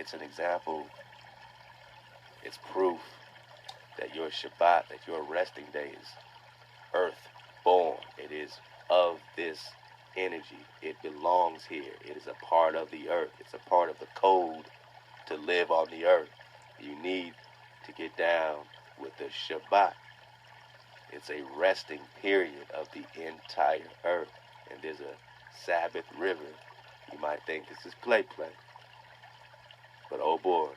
it's an example, it's proof that your Shabbat, that your resting day is earth born. It is of this energy. It belongs here. It is a part of the earth. It's a part of the code to live on the earth. You need to get down with the Shabbat. It's a resting period of the entire earth. And there's a Sabbath river. You might think this is play. But oh boy,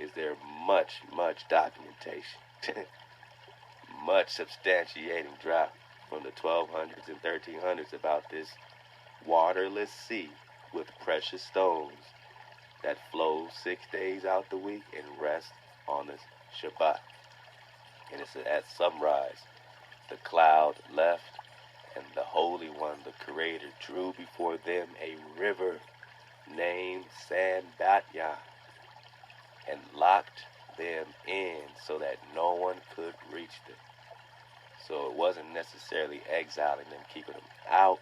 is there much documentation, much substantiating drop from the 1200s and 1300s about this waterless sea with precious stones that flows 6 days out the week and rests on the Shabbat. And it's at sunrise, the cloud left, and the Holy One, the Creator, drew before them a river named Sambatya, and locked them in so that no one could reach them. So it wasn't necessarily exiling them, keeping them out,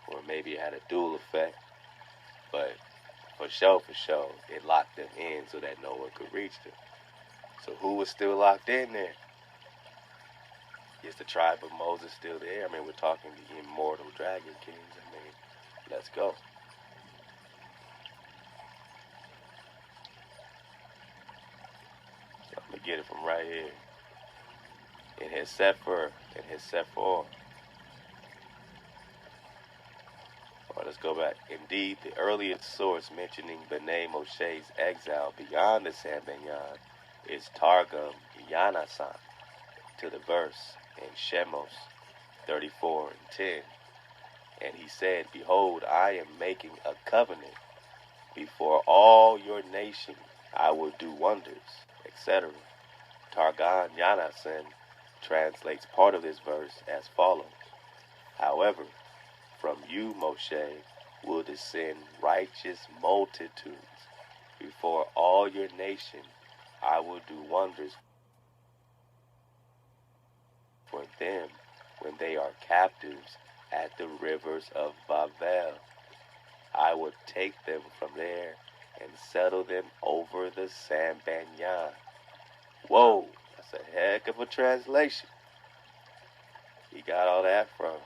or maybe it had a dual effect, but for sure, it locked them in so that no one could reach them. So who was still locked in there? Is the tribe of Moses still there? I mean, we're talking the immortal dragon kings. I mean, let's go. So I'm going to get it from right here. In his Sefer, let's go back. Indeed, the earliest source mentioning B'nai Moshe's exile beyond the Sambanyan is Targum Yanasan to the verse in Shemos 34 and 10. And he said, behold, I am making a covenant before all your nation. I will do wonders, etc. Targum Yanasan translates part of this verse as follows. However, from you, Moshe, will descend righteous multitudes. Before all your nation, I will do wonders for them when they are captives at the rivers of Babel. I will take them from there and settle them over the Sambanyan. Whoa, that's a heck of a translation. He got all that from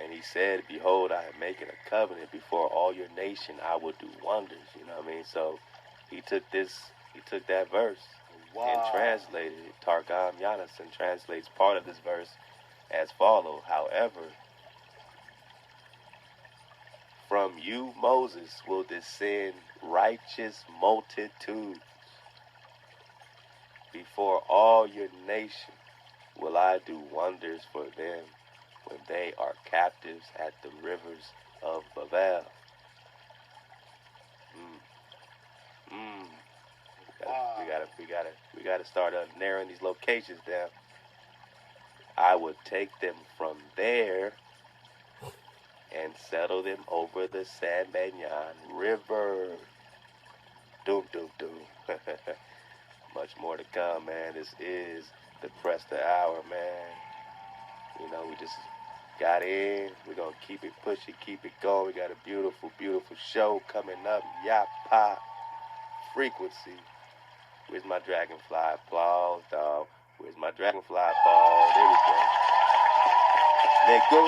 and he said, behold, I am making a covenant before all your nation. I will do wonders. You know what I mean? So he took that verse and translated it. Targum Yanasan translates part of this verse as follows. However, from you, Moses, will descend righteous multitudes. Before all your nation will I do wonders for them when they are captives at the rivers of Babel. We gotta start narrowing these locations down. I would take them from there and settle them over the Sambanyan River. Doom. Much more to come, man. This is the Press the Hour, man. You know, we just got in. We're going to keep it pushing, keep it going. We got a beautiful show coming up. Yapa Frequency. Where's my dragonfly applause, dog? Where's my dragonfly applause? There we go. Let go.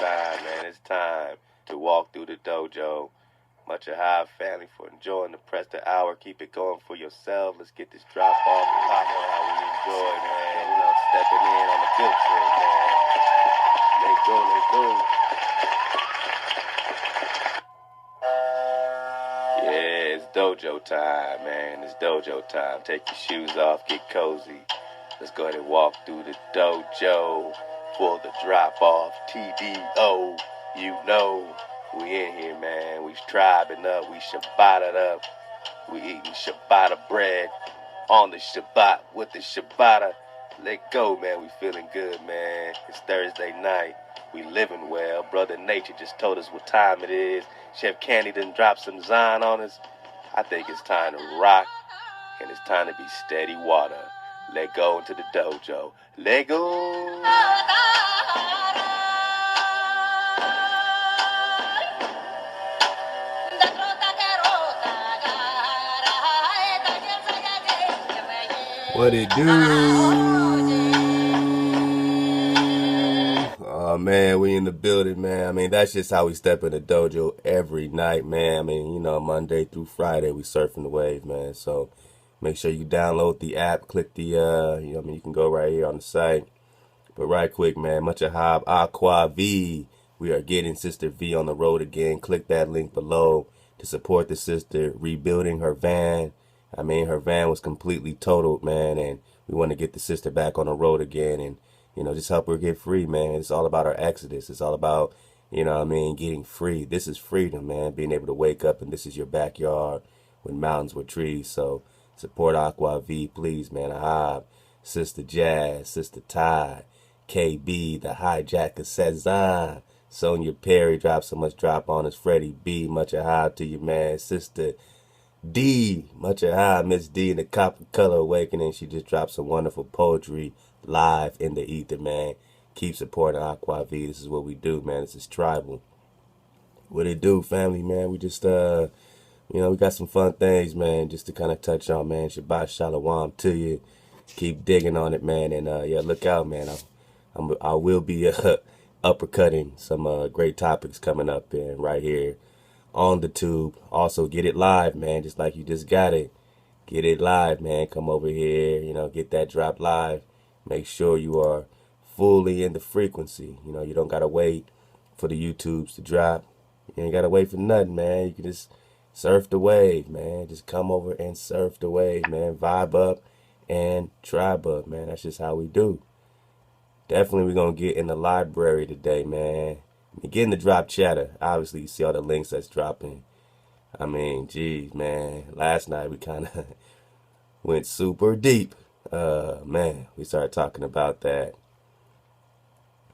Yeah, man, it's time to walk through the dojo. Much Ahchwa family for enjoying the Press the Hour. Keep it going for yourself. Let's get this drop off. How we enjoy, man. You know, stepping in on the good foot, man. Let go. Yeah, it's dojo time, man. It's dojo time. Take your shoes off, get cozy. Let's go ahead and walk through the dojo for the drop off. TDO, you know. We in here, man. We tribing up. We Shabbated up. We eating Shabbat bread on the Shabbat with the Shabbat. Let go, man. We feeling good, man. It's Thursday night. We living well. Brother Nature just told us what time it is. Chef Candy done dropped some Zion on us. I think it's time to rock, and it's time to be steady water. Let go into the dojo. Let go. What it do? Oh man, we in the building, man. I mean, that's just how we step in the dojo every night, man. I mean, you know, Monday through Friday, we surfing the wave, man. So make sure you download the app, click the, you know, I mean, you can go right here on the site. But right quick, man, much ahab, Ahchwa V. We are getting Sister V on the road again. Click that link below to support the sister rebuilding her van. I mean, her van was completely totaled, man, and we want to get the sister back on the road again and, you know, just help her get free, man. It's all about our exodus. It's all about, you know what I mean, getting free. This is freedom, man, being able to wake up and this is your backyard with mountains with trees. So support Ahchwa V, please, man. Ahab, Sister Jazz, Sister Ty, KB, the hijacker Cezanne, Sonia Perry dropped so much drop on us. Freddie B, much ahab to you, man. Sister D, much ahab, Miss D in the Copper Color Awakening. She just dropped some wonderful poetry live in the ether, man. Keep supporting Ahchwa V. This is what we do, man. This is tribal. What it do, family, man? We just, you know, we got some fun things, man, just to kind of touch on, man. Shabbat Shalom to you. Keep digging on it, man. And, yeah, look out, man. I will be uppercutting some great topics coming up and right here on the tube. Also, get it live, man, just like you just got it. Get it live, man. Come over here, you know, get that drop live. Make sure you are fully in the frequency. You know, you don't got to wait for the YouTubes to drop. You ain't got to wait for nothing, man. You can just surf the wave, man. Just come over and surf the wave, man. Vibe up and tribe up, man. That's just how we do. Definitely we're going to get in the library today, man. Get the drop chatter. Obviously, you see all the links that's dropping. I mean, geez, man. Last night we kind of went super deep. Man, we started talking about that.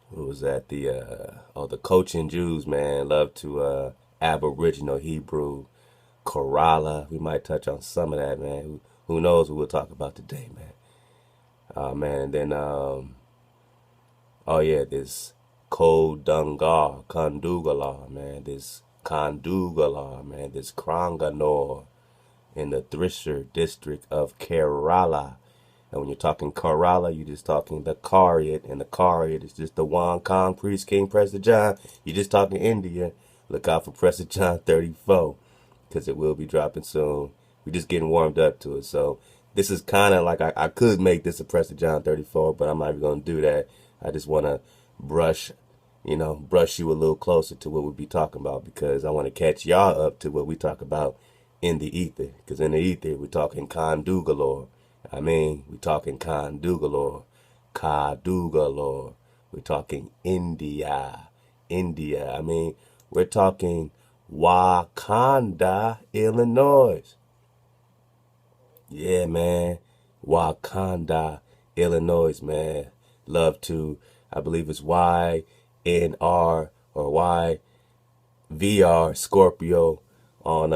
What was that? The coaching Jews, man. Love to Aboriginal Hebrew, Kerala. We might touch on some of that, man. Who knows what we'll talk about today, man. Man, and then, oh yeah, this Kondugala, man. This Kandugala, man. This Kranganor in the Thrissur district of Kerala. And when you're talking Kerala, you're just talking the Kariat, and the Kariat is just the Wauconda priest, King President John. You're just talking India. Look out for President John 34, because it will be dropping soon. We're just getting warmed up to it. So this is kind of like, I could make this a President John 34, but I'm not even going to do that. I just want to brush you a little closer to what we'll be talking about, because I want to catch y'all up to what we talk about in the ether. Because in the ether, we're talking Kandu galore. I mean, we're talking Kandu galore, Kadu galore. We're talking India. I mean, we're talking Wauconda-Illinois. Yeah, man. Wauconda-Illinois, man. Love to, I believe it's YNR or YVR Scorpio on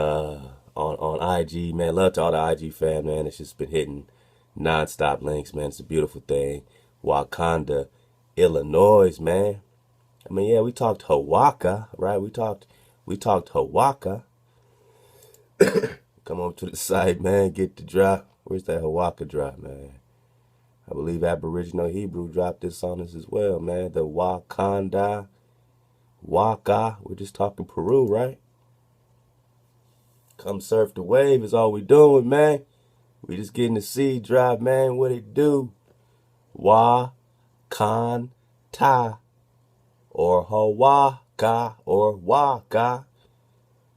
IG, man. Love to all the IG fam, man. It's just been hitting non-stop links, man. It's a beautiful thing. Wauconda, Illinois, man. I mean, yeah, we talked Huacas, right? We talked Huacas. Come over to the site, man. Get the drop. Where's that Huacas drop, man? I believe Aboriginal Hebrew dropped this on us as well, man. The Wauconda-Wa-Ka. We're just talking Peru, right? Come surf the wave is all we doing, man. We just getting the seed drop, man. What it do? Wauconda or Huacas or Wa-Ka.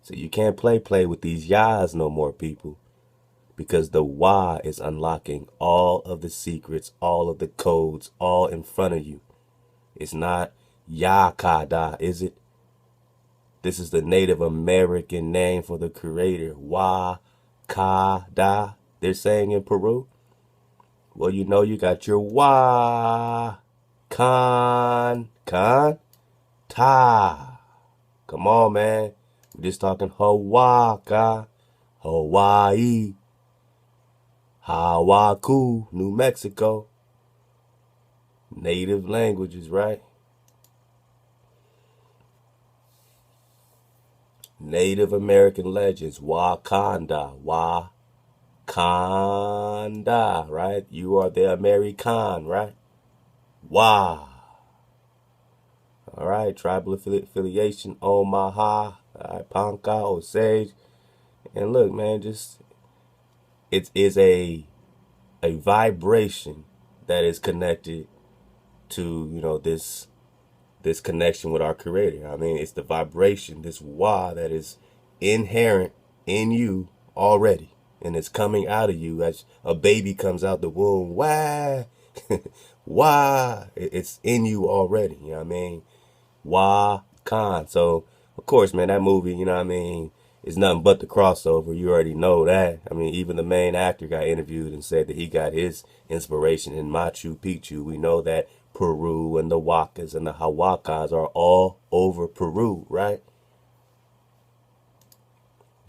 So you can't play with these yas no more, people. Because the Wa is unlocking all of the secrets, all of the codes, all in front of you. It's not Yakada, is it? This is the Native American name for the creator. Wa-Ka-Da. They're saying in Peru. Well, you know you got your Ta. Come on, man. We're just talking Huacas, Hawaii, Hawaku, New Mexico. Native languages, right? Native American legends. Wauconda, Wa-Ka, Wauconda, right? You are the Ame'rican, right? Wow. All right, tribal affiliation, Omaha, all right, Ponca, Osage. And look, man, just it is a vibration that is connected to, this connection with our creator. I mean, it's the vibration, this wah that is inherent in you already. And it's coming out of you as a baby comes out the womb. Wah, wah. It's in you already. You know what I mean? Wah, Khan. So, of course, man, that movie, you know what I mean, is nothing but the crossover. You already know that. I mean, even the main actor got interviewed and said that he got his inspiration in Machu Picchu. We know that Peru and the Huacas and the Huacas are all over Peru, right?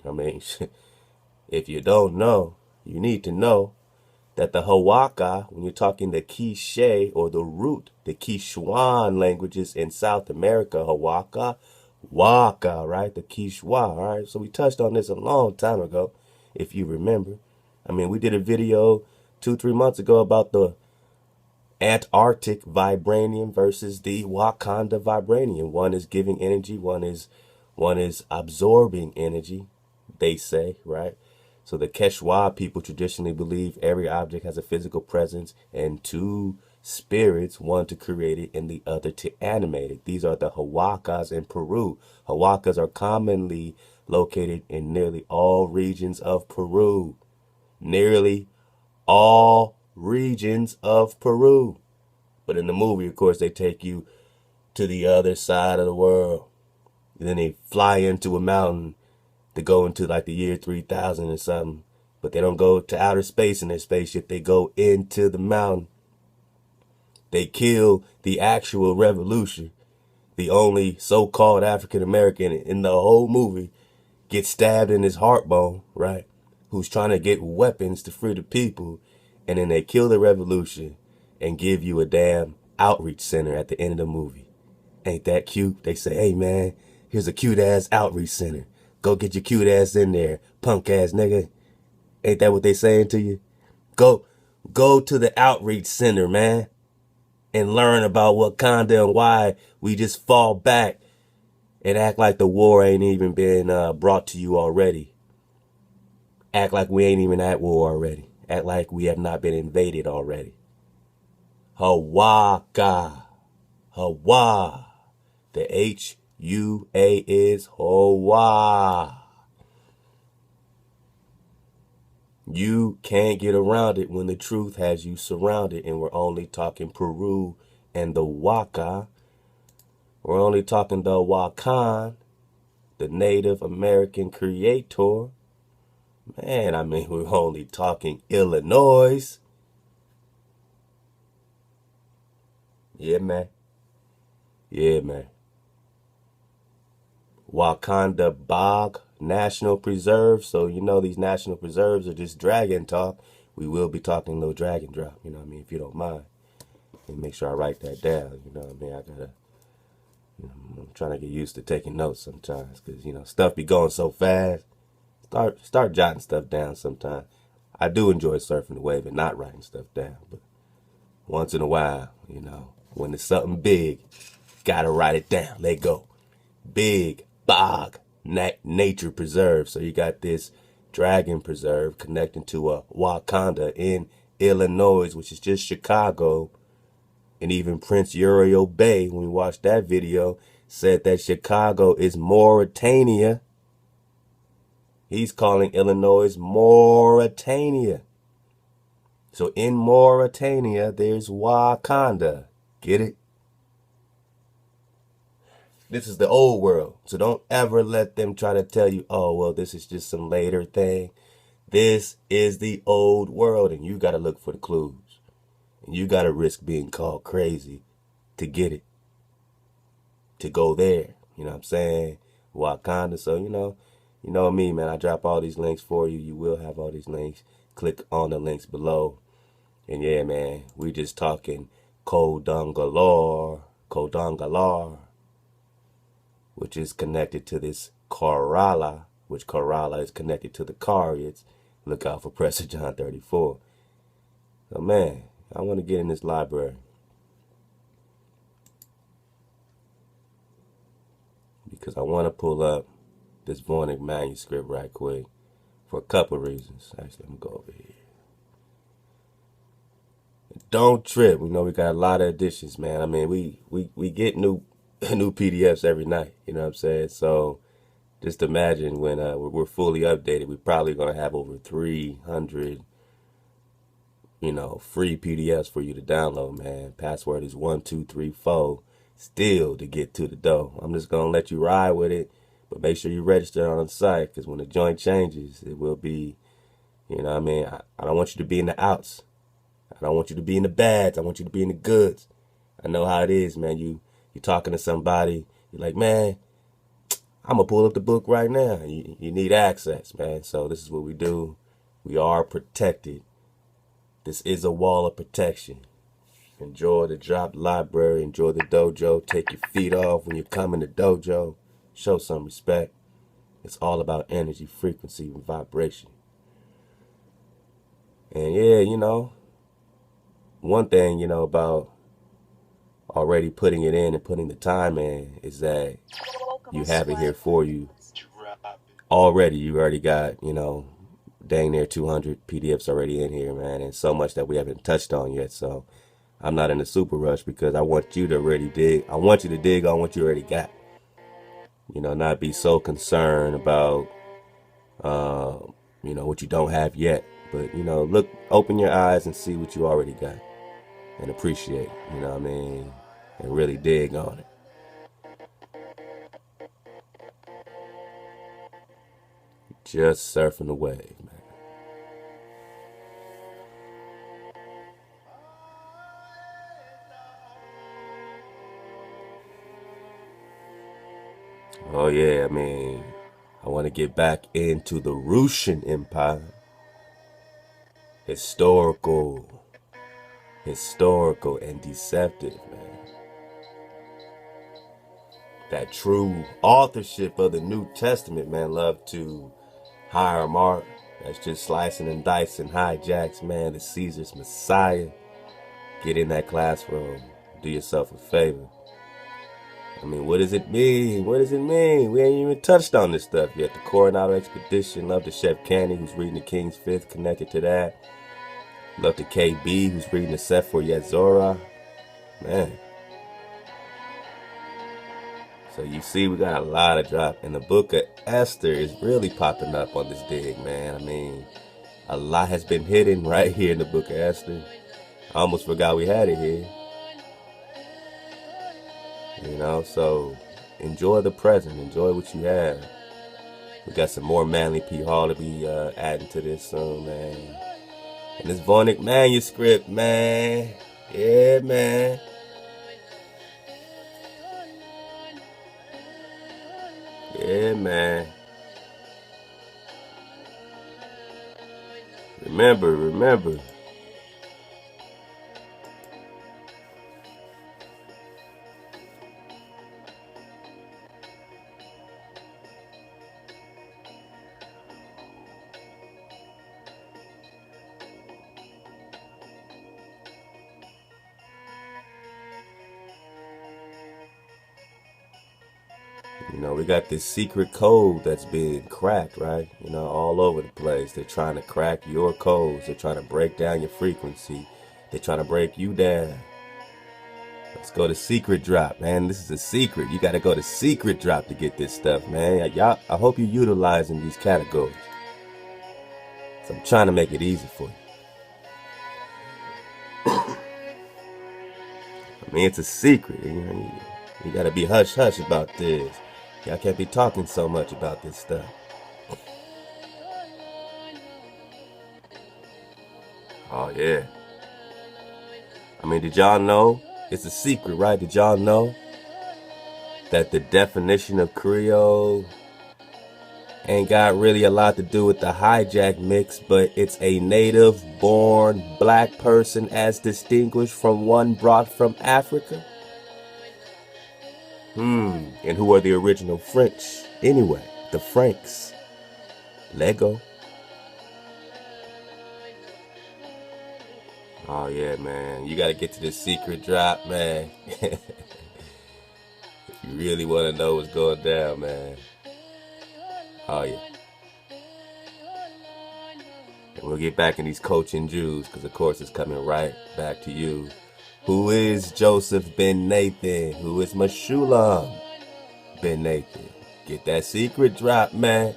I mean, if you don't know, you need to know that the Huaca, when you're talking the Quiche or the root, the Quichuan languages in South America, Huacas-Wa-Ka, right? The Quichua, all right? So we touched on this a long time ago, if you remember. I mean, we did a video 2-3 months ago about the Antarctic vibranium versus the Wauconda vibranium. One is giving energy, one is absorbing energy, they say, right? So the Quechua people traditionally believe every object has a physical presence and two spirits, one to create it and the other to animate it. These are the Huacas in Peru. Huacas are commonly located in nearly all regions of Peru. Nearly all regions of Peru. But in the movie, of course, they take you to the other side of the world. And then they fly into a mountain to go into like the year 3000 or something. But they don't go to outer space in their spaceship. They go into the mountain. They kill the actual revolution. The only so-called African American in the whole movie gets stabbed in his heart bone, right? Who's trying to get weapons to free the people. And then they kill the revolution and give you a damn outreach center at the end of the movie. Ain't that cute? They say, hey man, here's a cute ass outreach center. Go get your cute ass in there, punk ass nigga. Ain't that what they saying to you? Go to the outreach center, man, and learn about Wakanda and why we just fall back and act like the war ain't even been brought to you already. Act like we ain't even at war already. Act like we have not been invaded already. Hawaii. Hawaii. The H-U-A is Hawaii. You can't get around it when the truth has you surrounded, and we're only talking Peru and the Waka. We're only talking the Wakan, the Native American creator. Man, I mean, we're only talking Illinois. Yeah, man. Yeah, man. Wauconda Bog National Preserve. So, these national preserves are just dragon talk. We will be talking a little dragon drop, if you don't mind. And make sure I write that down, I'm trying to get used to taking notes sometimes because, stuff be going so fast. Start jotting stuff down sometimes. I do enjoy surfing the wave and not writing stuff down, but once in a while, when it's something big, gotta write it down. Let go. Big bog nature preserve. So you got this dragon preserve connecting to a Wauconda in Illinois, which is just Chicago. And even Prince Uriel Bay, when we watched that video, said that Chicago is Mauritania. He's calling Illinois Mauritania. So in Mauritania, there's Wauconda. Get it? This is the old world. So don't ever let them try to tell you, oh, well, this is just some later thing. This is the old world, and you got to look for the clues. And you got to risk being called crazy to get it. To go there. You know what I'm saying? Wauconda. So, you know me, man. I drop all these links for you. You will have all these links. Click on the links below. And yeah, man, we just talking Kodongalor, which is connected to this Kerala, which Kerala is connected to the Cariates. Look out for Pressure John 34. So, man, I want to get in this library because I want to pull up this Voynich manuscript right quick for a couple of reasons. Actually, let me go over here. Don't trip. We know we got a lot of editions, man. I mean, we get new PDFs every night. You know what I'm saying? So just imagine when we're fully updated, we're probably going to have over 300, free PDFs for you to download, man. Password is 1234. Still to get to the dough. I'm just going to let you ride with it, but make sure you register on the site because when the joint changes, it will be, I don't want you to be in the outs. I don't want you to be in the bads. I want you to be in the goods. I know how it is, man. You're talking to somebody. You're like, man, I'm going to pull up the book right now. You need access, man. So this is what we do. We are protected. This is a wall of protection. Enjoy the drop library. Enjoy the dojo. Take your feet off when you come in the dojo. Show some respect. It's all about energy, frequency, and vibration. And yeah, one thing, about already putting it in and putting the time in is that you have it here for you. Already, you already got, dang near 200 PDFs already in here, man. And so much that we haven't touched on yet. So I'm not in a super rush because I want you to already dig. I want you to dig on what you already got. Not be so concerned about, what you don't have yet. But, look, open your eyes and see what you already got. And appreciate, and really dig on it. Just surfing the wave, man. Oh yeah, I want to get back into the Russian Empire. Historical and deceptive, man. That true authorship of the New Testament, man, love to hire mark. That's just slicing and dicing hijacks, man. The Caesar's Messiah. Get in that classroom. Do yourself a favor. What does it mean? What does it mean? We ain't even touched on this stuff yet. The Coronado Expedition. Love to Chef Candy, who's reading the King's Fifth, connected to that. Love to KB, who's reading the Sefer Yetzirah. Man. So you see, we got a lot of drop. And the Book of Esther is really popping up on this dig, man. A lot has been hidden right here in the Book of Esther. I almost forgot we had it here. So enjoy the present. Enjoy what you have. We got some more Manly P. Hall to be adding to this soon, man. And this Voynich manuscript, man. Yeah, man. Yeah, man. Remember. We got this secret code that's being cracked, right? All over the place. They're trying to crack your codes. They're trying to break down your frequency. They're trying to break you down. Let's go to secret drop, man. This is a secret. You got to go to secret drop to get this stuff, man. Y'all, I hope you're utilizing these categories. So I'm trying to make it easy for you. It's a secret. You got to be hush-hush about this. Y'all can't be talking so much about this stuff. Oh, yeah. Did y'all know? It's a secret, right? Did y'all know that the definition of Creole ain't got really a lot to do with the hijack mix, but it's a native-born black person as distinguished from one brought from Africa? And who are the original French? Anyway, the Franks. Lego. Oh yeah, man. You gotta get to this secret drop, man. If you really wanna know what's going down, man. Oh yeah. And we'll get back in these coaching Jews, because of course it's coming right back to you. Who is Joseph ben Nathan? Who is Meshulam ben Nathan? Get that secret drop, man.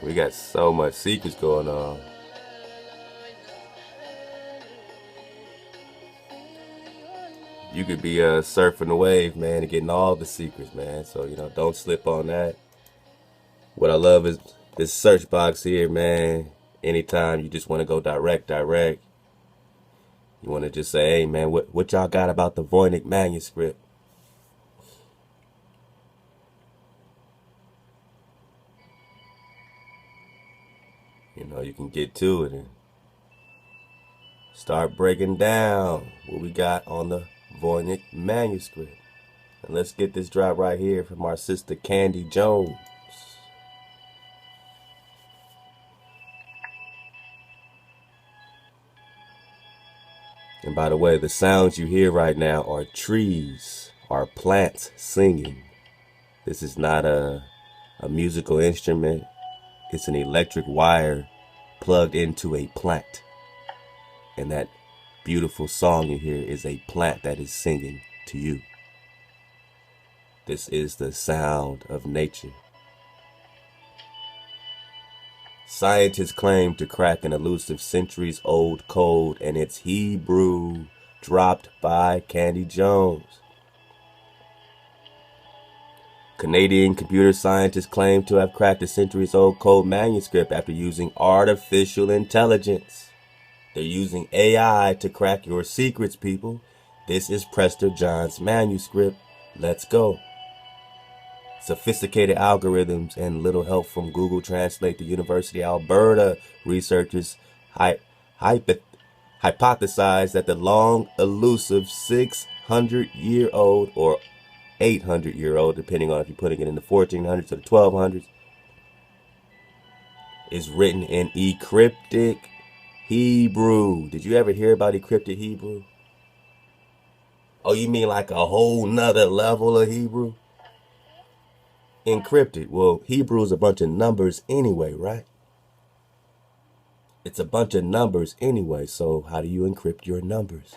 We got so much secrets going on. You could be surfing the wave, man, and getting all the secrets, man. So, don't slip on that. What I love is this search box here, man. Anytime you just want to go direct. You want to just say, hey, man, what y'all got about the Voynich manuscript? You can get to it and start breaking down what we got on the Voynich manuscript. And let's get this drop right here from our sister Candy Jones. And by the way, the sounds you hear right now are trees, are plants singing. This is not a musical instrument. It's an electric wire plugged into a plant. And that beautiful song you hear is a plant that is singing to you. This is the sound of nature. Scientists claim to crack an elusive centuries-old code, and it's Hebrew, dropped by Candy Jones. Canadian computer scientists claim to have cracked a centuries-old code manuscript after using artificial intelligence. They're using AI to crack your secrets, people. This is Prester John's manuscript. Let's go. Sophisticated algorithms and little help from Google Translate, the University of Alberta researchers hypothesized that the long, elusive 600-year-old or 800-year-old, depending on if you're putting it in the 1400s or the 1200s, is written in encrypted Hebrew. Did you ever hear about encrypted Hebrew? Oh, you mean like a whole nother level of Hebrew? Encrypted. Well, Hebrew is a bunch of numbers anyway, right? It's a bunch of numbers anyway, so how do you encrypt your numbers?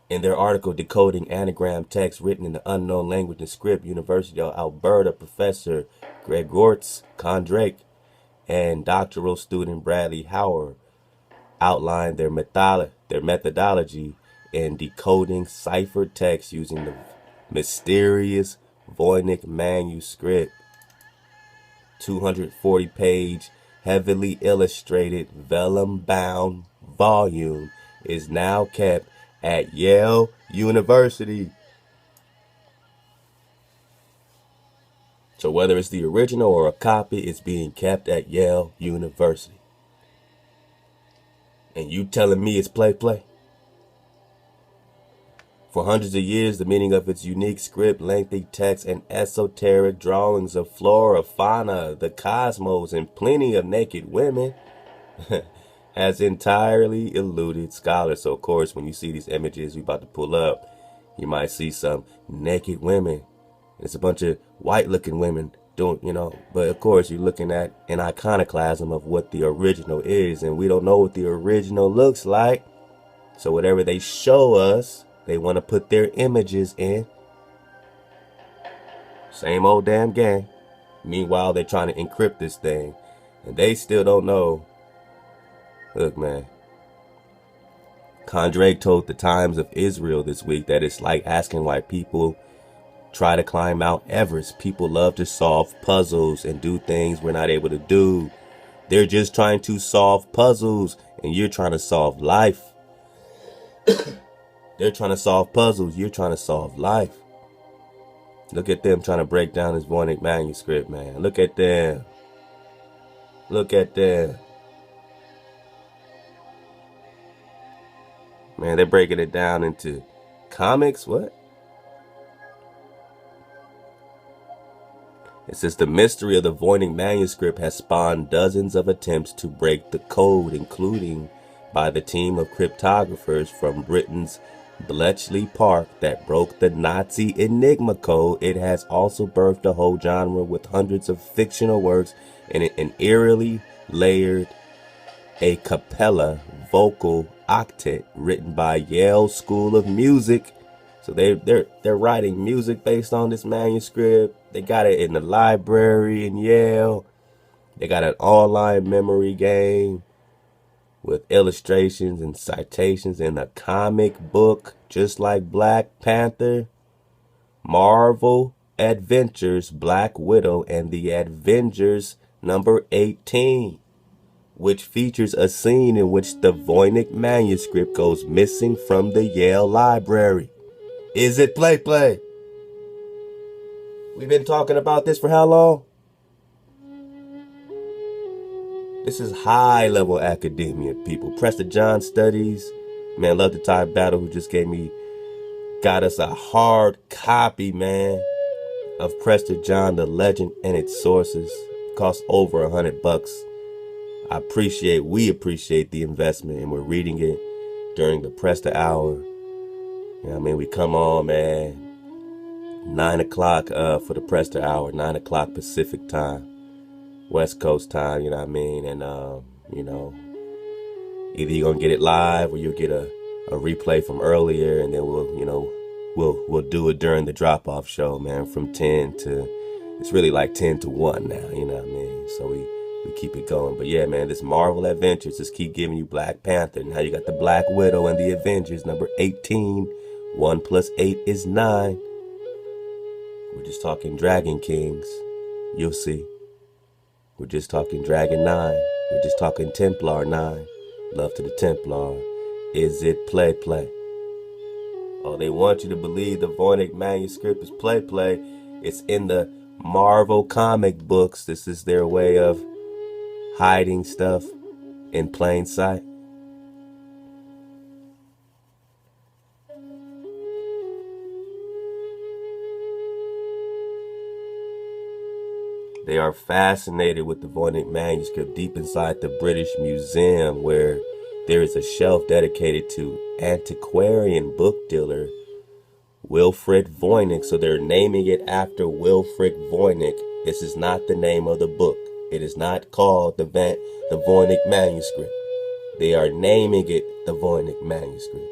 In their article, Decoding Anagram Text Written in the Unknown Language and Script, University of Alberta professor Gregorz Kondrake and doctoral student Bradley Hauer outlined their methodology in decoding ciphered text using the mysterious Voynich manuscript. 240-page, heavily illustrated, vellum-bound volume is now kept at Yale University. So whether it's the original or a copy, it's being kept at Yale University. And you telling me it's play? For hundreds of years, the meaning of its unique script, lengthy text, and esoteric drawings of flora, fauna, the cosmos, and plenty of naked women has entirely eluded scholars. So, of course, when you see these images we about to pull up, you might see some naked women. It's a bunch of white-looking women doing, but of course you're looking at an iconoclasm of what the original is, and we don't know what the original looks like. So whatever they show us, they want to put their images in. Same old damn game. Meanwhile, they're trying to encrypt this thing, and they still don't know. Look, man. Kondrake told the Times of Israel this week that it's like asking why people try to climb Mount Everest. People love to solve puzzles and do things we're not able to do. They're just trying to solve puzzles, and you're trying to solve life. They're trying to solve puzzles. You're trying to solve life. Look at them trying to break down this Voynich manuscript, man. Look at them. Look at them. Man, they're breaking it down into comics. What? It says the mystery of the Voynich manuscript has spawned dozens of attempts to break the code, including by the team of cryptographers from Britain's Bletchley Park that broke the Nazi Enigma code. It has also birthed a whole genre with hundreds of fictional works and an eerily layered a cappella vocal octet written by Yale School of Music. So they're writing music based on this manuscript. They got it in the library in Yale. They got an online memory game with illustrations and citations in a comic book, just like Black Panther, Marvel Adventures, Black Widow, and the Avengers number 18, which features a scene in which the Voynich manuscript goes missing from the Yale library. Is it play? We've been talking about this for how long? This is high level academia, people. Prester John Studies, man, love the Thai Battle, who just got us a hard copy, man, of Prester John, the legend and its sources. Cost over $100. We appreciate the investment, and we're reading it during the Prester Hour. You know what I mean? We come on, man, 9 o'clock for the Prester Hour, 9 o'clock Pacific time, West Coast time, you know what I mean? And, you know, either you're going to get it live or you'll get a replay from earlier, and then we'll do it during the drop-off show, man, from 10 to, it's really like 10 to 1 now, you know what I mean? So we keep it going. But yeah, man, this Marvel Adventures just keep giving you Black Panther. Now you got the Black Widow and the Avengers, number 18. 1 plus 8 is 9. We're just talking Dragon Kings. You'll see. We're just talking Dragon 9. We're just talking Templar 9. Love to the Templar. Is it play? Oh, they want you to believe the Voynich manuscript is play. It's in the Marvel comic books. This is their way of hiding stuff in plain sight. They are fascinated with the Voynich manuscript deep inside the British Museum, where there is a shelf dedicated to antiquarian book dealer Wilfrid Voynich. So they're naming it after Wilfrid Voynich. This is not the name of the book. It is not called the Voynich manuscript. They are naming it the Voynich manuscript.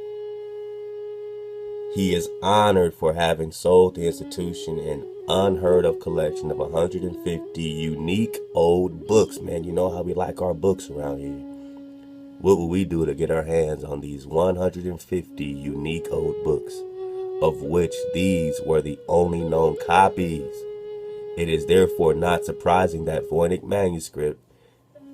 He is honored for having sold the institution an unheard of collection of 150 unique old books. Man, you know how we like our books around here. What will we do to get our hands on these 150 unique old books, of which these were the only known copies? It is therefore not surprising that Voynich manuscript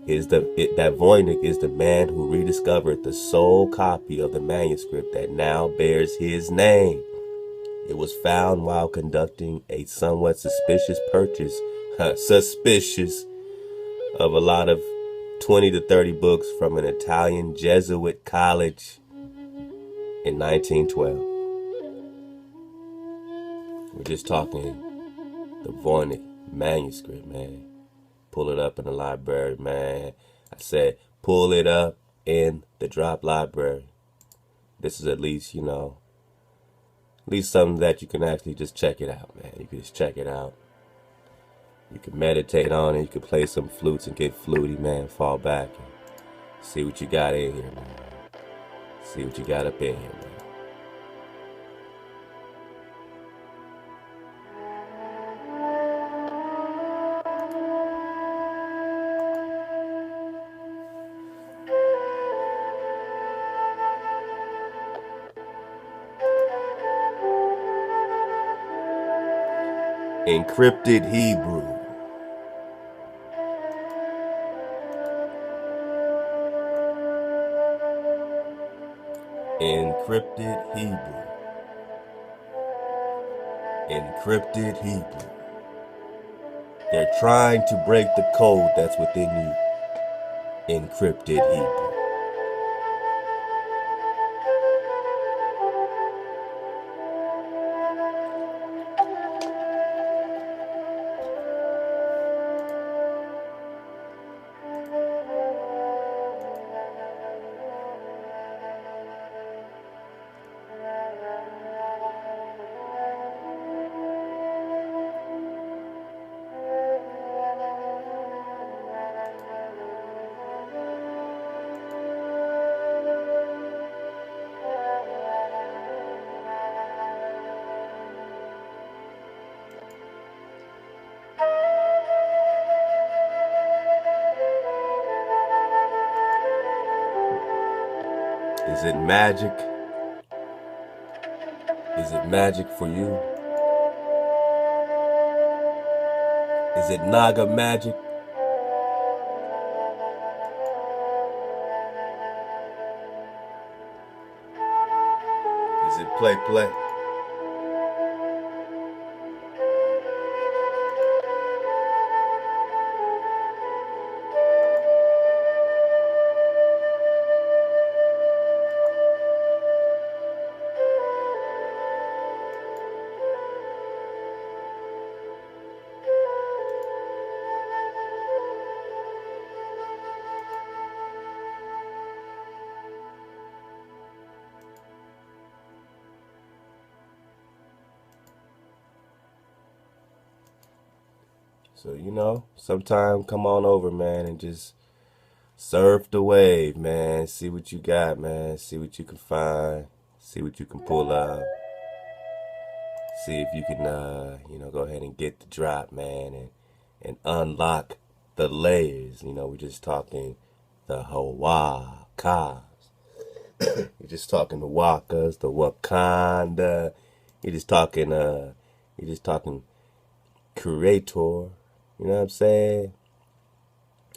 that Voynich is the man who rediscovered the sole copy of the manuscript that now bears his name. It was found while conducting a somewhat suspicious purchase, of a lot of 20 to 30 books from an Italian Jesuit college in 1912. We're just talking the Voynich manuscript, man. Pull it up in the library, man. I said, pull it up in the drop library. This is at least, at least something that you can actually just check it out, man. You can just check it out. You can meditate on it. You can play some flutes and get fluty, man. Fall back and see what you got in here, man. See what you got up in here, man. Encrypted Hebrew. Encrypted Hebrew. Encrypted Hebrew. They're trying to break the code that's within you. Encrypted Hebrew. Is it magic? Is it magic for you? Is it Naga magic? Is it play? So, sometime come on over, man, and just surf the wave, man. See what you got, man. See what you can find. See what you can pull up. See if you can, go ahead and get the drop, man, and unlock the layers. We're just talking the Huacas. You're just talking the Wakas, the Wauconda. You're just talking creator. You know what I'm saying?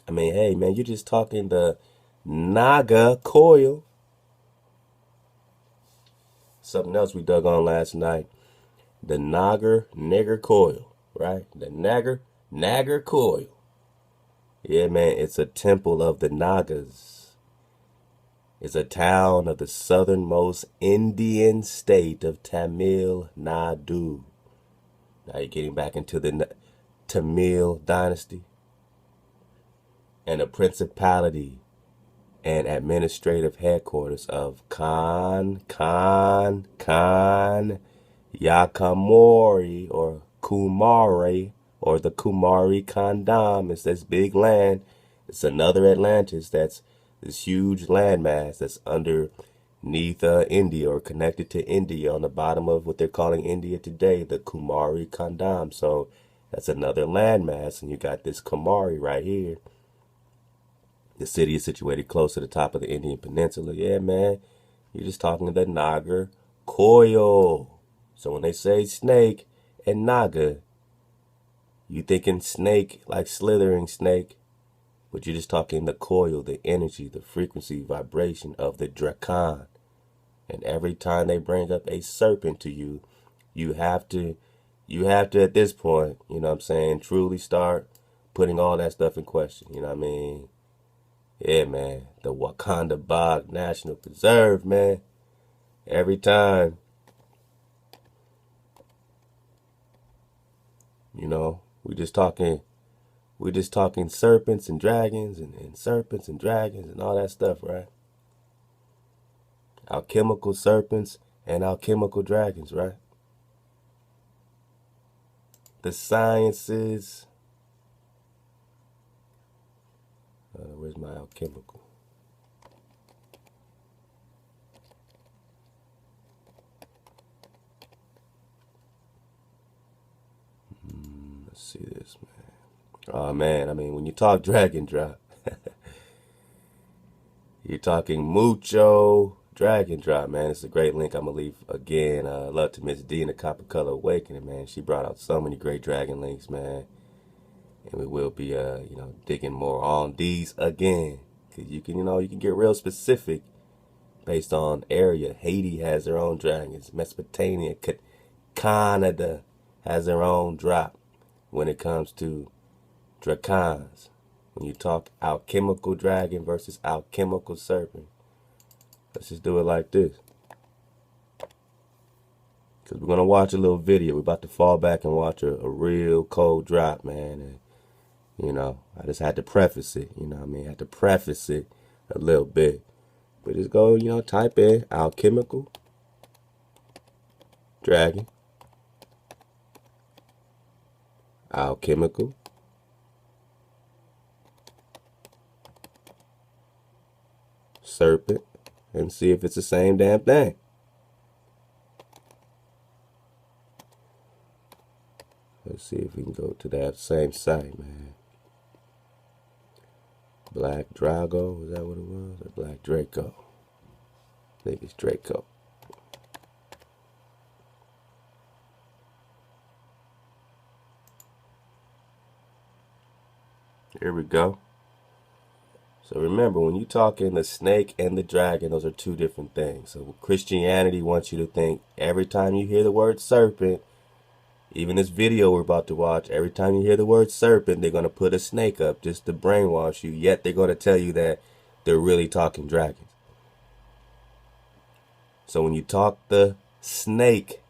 I mean, hey, man, you're just talking the Naga coil. Something else we dug on last night. The nigger coil, right? The nagger coil. Yeah, man, it's a temple of the Nagas. It's a town of the southernmost Indian state of Tamil Nadu. Now you're getting back into the Tamil dynasty, and a principality and administrative headquarters of Yakamori or Kumari or the Kumari Kingdom. It's this big land. It's another Atlantis. That's this huge landmass that's underneath India or connected to India on the bottom of what they're calling India today, the Kumari Kingdom. So that's another landmass, and you got this Kumari right here. The city is situated close to the top of the Indian Peninsula. Yeah, man, you're just talking to the Naga coil. So when they say snake and Naga, you thinking snake like slithering snake, but you're just talking the coil, the energy, the frequency, vibration of the Dracan. And every time they bring up a serpent to you, you have to at this point, truly start putting all that stuff in question. You know what I mean? Yeah, man, the Wakanda Bog National Preserve, man. Every time, we're just talking serpents and dragons and serpents and dragons and all that stuff, right? Alchemical serpents and alchemical dragons, right? The sciences. Where's my alchemical? Let's see this, man. Oh, man, I mean, when you talk dragon drop, you're talking mucho drag and drop, man. It's a great link I'm going to leave again. Love to Miss D in the Copper Color Awakening, man. She brought out so many great dragon links, man. And we will be, digging more on these again. Because you can get real specific based on area. Haiti has their own dragons. Mesopotamia, Canada has their own drop when it comes to dracons. When you talk alchemical dragon versus alchemical serpent. Let's just do it like this. Because we're going to watch a little video. We're about to fall back and watch a real cold drop, man. And, I just had to preface it. I had to preface it a little bit. But just go, type in alchemical dragon. Alchemical serpent. And see if it's the same damn thing. Let's see if we can go to that same site, man. Black Drago, is that what it was? Or Black Draco? I think it's Draco. Here we go. So remember, when you talk in the snake and the dragon, those are two different things. So Christianity wants you to think every time you hear the word serpent, even this video we're about to watch, every time you hear the word serpent, they're going to put a snake up just to brainwash you. Yet they're going to tell you that they're really talking dragons. So when you talk the snake,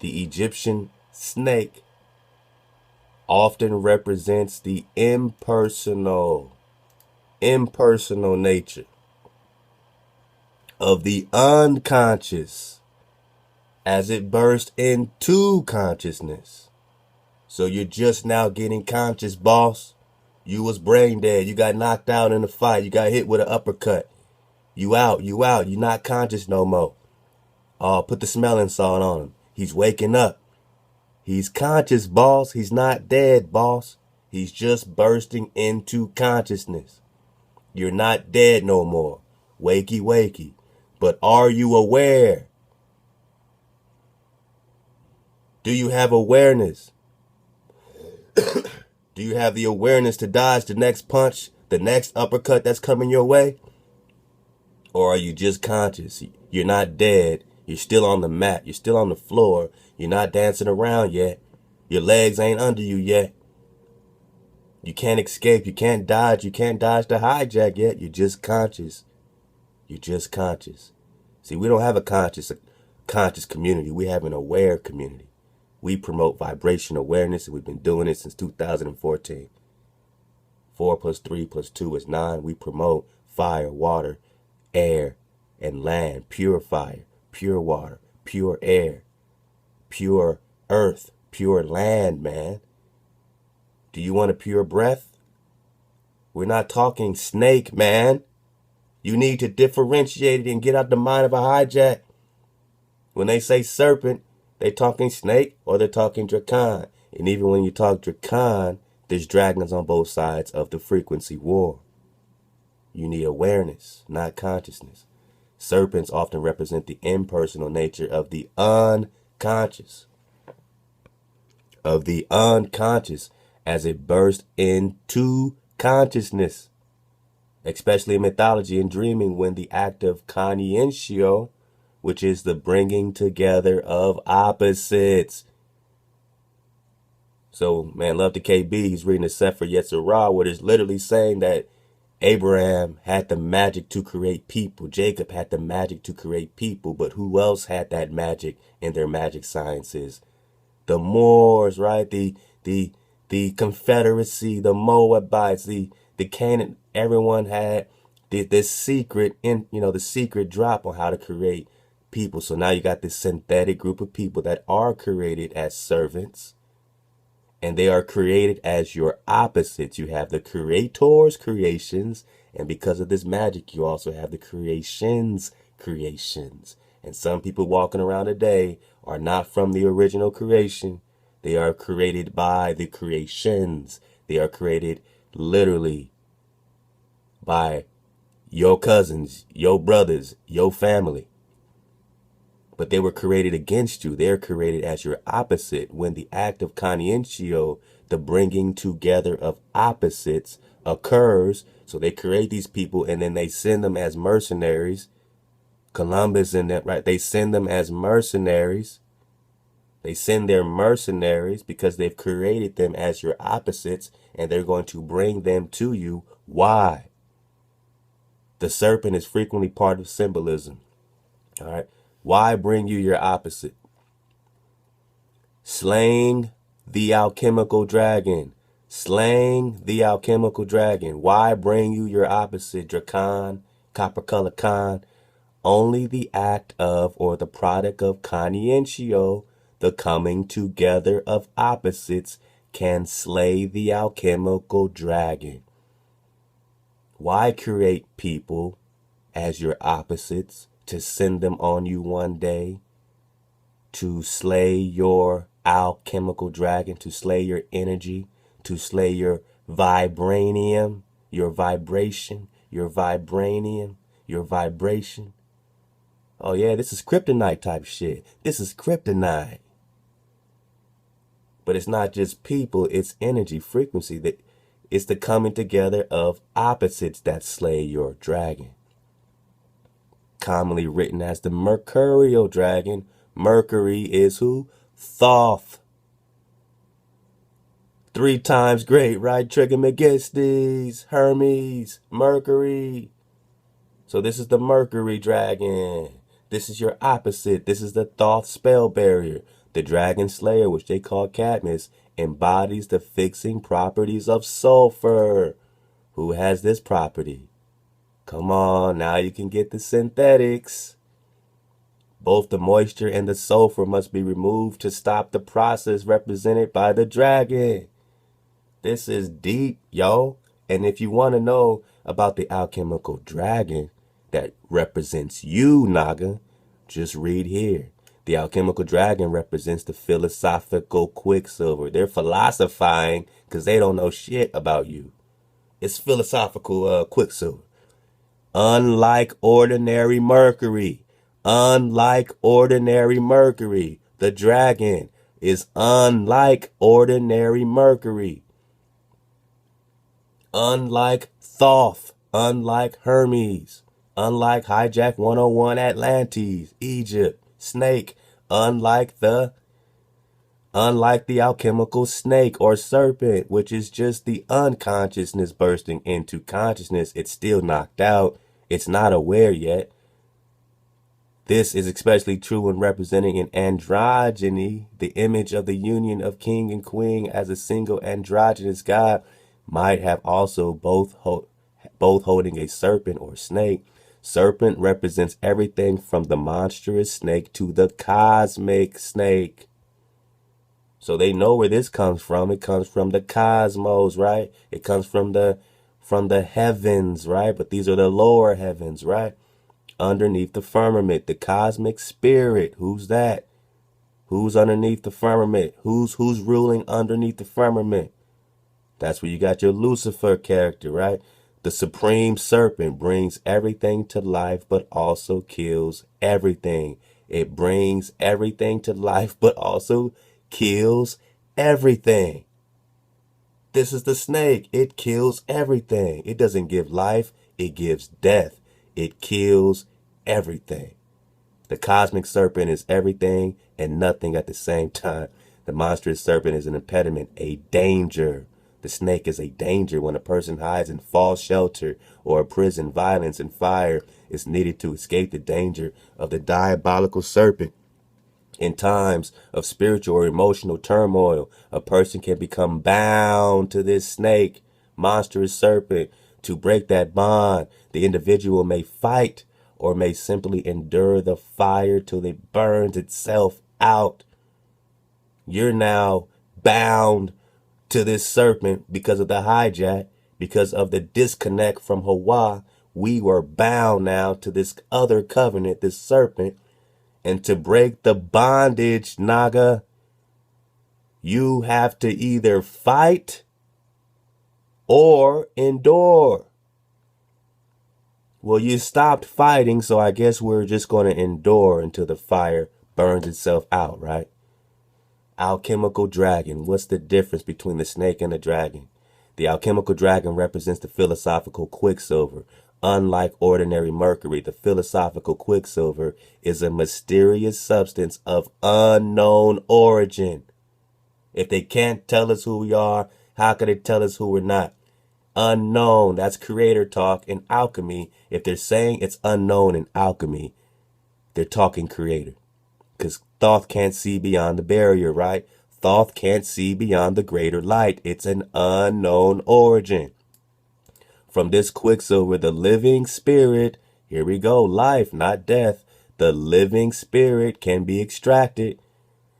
the Egyptian snake often represents the impersonal nature of the unconscious as it bursts into consciousness. So you're just now getting conscious, boss. You was brain dead. You got knocked out in a fight. You got hit with an uppercut. You out. You're not conscious no more. Oh, put the smelling salt on him. He's waking up. He's conscious, boss. He's not dead, boss. He's just bursting into consciousness. You're not dead no more. Wakey, wakey. But are you aware? Do you have awareness? Do you have the awareness to dodge the next punch, the next uppercut that's coming your way? Or are you just conscious? You're not dead. You're still on the mat. You're still on the floor. You're not dancing around yet. Your legs ain't under you yet. You can't escape. You can't dodge. You can't dodge the hijack yet. You're just conscious. You're just conscious. See, we don't have a conscious community. We have an aware community. We promote vibration awareness, and we've been doing it since 2014. 4 + 3 + 2 is 9. We promote fire, water, air, and land. Pure fire, pure water, pure air, pure earth, pure land, man. Do you want a pure breath? We're not talking snake, man. You need to differentiate it and get out the mind of a hijack. When they say serpent, they talking snake or they're talking dracon. And even when you talk dracon, there's dragons on both sides of the frequency war. You need awareness, not consciousness. Serpents often represent the impersonal nature of the unconscious. As it bursts into consciousness. Especially in mythology and dreaming, when the act of conscientio, which is the bringing together of opposites. So, man, love to KB. He's reading the Sefer Yetzirah, where it's literally saying that Abraham had the magic to create people. Jacob had the magic to create people. But who else had that magic in their magic sciences? The Moors, right? The Confederacy, the Moabites, the Canaan. Everyone had this secret the secret drop on how to create people. So now you got this synthetic group of people that are created as servants, and they are created as your opposites. You have the creator's creations, and because of this magic, you also have the creations. And some people walking around today are not from the original creation. They are created by the creations. They are created literally by your cousins, your brothers, your family. But they were created against you. They're created as your opposite. When the act of conscientio, the bringing together of opposites, occurs, so they create these people and then they send them as mercenaries. Columbus and that, right? They send them as mercenaries. They send their mercenaries because they've created them as your opposites, and they're going to bring them to you. Why? The serpent is frequently part of symbolism. All right. Why bring you your opposite? Slaying the alchemical dragon. Why bring you your opposite? Dracon, copper color Khan. Only the act of, or the product of conscientio, the coming together of opposites, can slay the alchemical dragon. Why create people as your opposites to send them on you one day to slay your alchemical dragon, to slay your energy, to slay your vibranium, your vibration, your vibranium, your vibration? Oh yeah, this is kryptonite type shit. This is kryptonite. But it's not just people, it's energy, frequency. That it's the coming together of opposites that slay your dragon. Commonly written as the mercurial dragon. Mercury is who? Thoth. 3 times great, right? Trigonomegistes, Hermes, Mercury. So this is the Mercury dragon. This is your opposite. This is the Thoth spell barrier. The dragon slayer, which they call Cadmus, embodies the fixing properties of sulfur. Who has this property? Come on, now you can get the synthetics. Both the moisture and the sulfur must be removed to stop the process represented by the dragon. This is deep, yo. And if you want to know about the alchemical dragon that represents you, Naga, just read here. The alchemical dragon represents the philosophical quicksilver. They're philosophizing because they don't know shit about you. It's philosophical quicksilver. Unlike ordinary mercury, the dragon is unlike ordinary mercury. Unlike Thoth, unlike Hermes, unlike Hijack 101 Atlantis, Egypt, snake, unlike the alchemical snake or serpent, which is just the unconsciousness bursting into consciousness. It's still knocked out. It's not aware yet. This is especially true when representing an androgyny, the image of the union of king and queen as a single androgynous god. Might have also both holding a serpent or snake. Serpent represents everything from the monstrous snake to the cosmic snake. So they know where this comes from. It comes from the cosmos, right? It comes from the heavens, right? But these are the lower heavens, right? Underneath the firmament, the cosmic spirit. Who's that? Who's underneath the firmament? Who's ruling underneath the firmament? That's where you got your Lucifer character, right? The supreme serpent brings everything to life, but also kills everything. It brings everything to life, but also kills everything. This is the snake. It kills everything. It doesn't give life. It gives death. It kills everything. The cosmic serpent is everything and nothing at the same time. The monstrous serpent is an impediment, a danger. The snake is a danger. When a person hides in false shelter or a prison, violence and fire is needed to escape the danger of the diabolical serpent. In times of spiritual or emotional turmoil, a person can become bound to this snake, monstrous serpent. To break that bond, the individual may fight or may simply endure the fire till it burns itself out. You're now bound to this serpent because of the hijack, because of the disconnect from Hawa. We were bound now to this other covenant, this serpent. And to break the bondage, Naga, you have to either fight or endure. Well, you stopped fighting, so I guess we're just going to endure until the fire burns itself out, right? Alchemical dragon. What's the difference between the snake and the dragon? The alchemical dragon represents the philosophical quicksilver. Unlike ordinary mercury, the philosophical quicksilver is a mysterious substance of unknown origin. If they can't tell us who we are, how can they tell us who we're not? Unknown. That's creator talk in alchemy. If they're saying it's unknown in alchemy, they're talking creator. Because Thoth can't see beyond the barrier, right? Thoth can't see beyond the greater light. It's an unknown origin. From this quicksilver, the living spirit, here we go, life, not death. The living spirit can be extracted.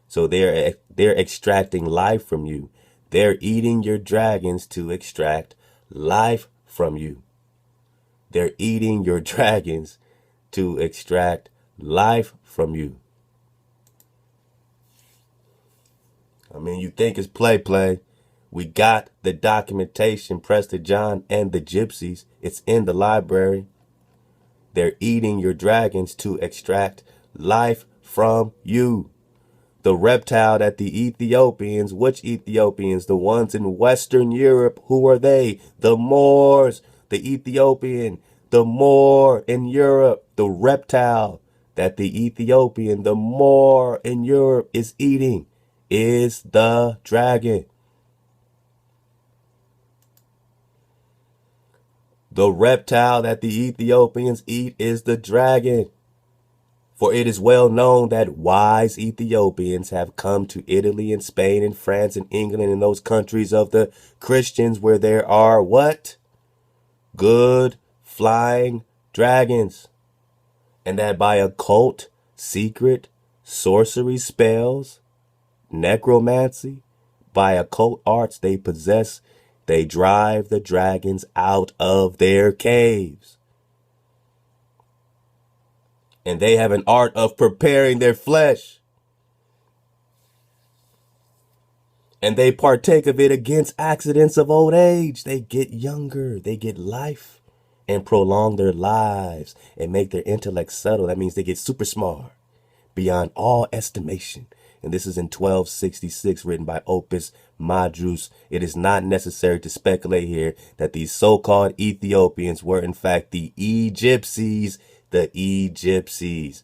So they're extracting life from you. They're eating your dragons to extract life from you. They're eating your dragons to extract life from you. I mean, you think it's play. We got the documentation, Prester John and the Gypsies. It's in the library. They're eating your dragons to extract life from you. The reptile that the Ethiopians, which Ethiopians? The ones in Western Europe. Who are they? The Moors. The Ethiopian, the Moor in Europe. The reptile that the Ethiopian, the Moor in Europe is eating is the dragon. The reptile that the Ethiopians eat is the dragon. For it is well known that wise Ethiopians have come to Italy and Spain and France and England and those countries of the Christians where there are what? Good flying dragons. And that by occult, secret, sorcery spells, necromancy, by occult arts they possess, they drive the dragons out of their caves. And they have an art of preparing their flesh. And they partake of it against accidents of old age. They get younger. They get life and prolong their lives and make their intellect subtle. That means they get super smart beyond all estimation. And this is in 1266, written by Opus Madrus. It is not necessary to speculate here that these so-called Ethiopians were in fact the Egyptsies. The Egyptsies.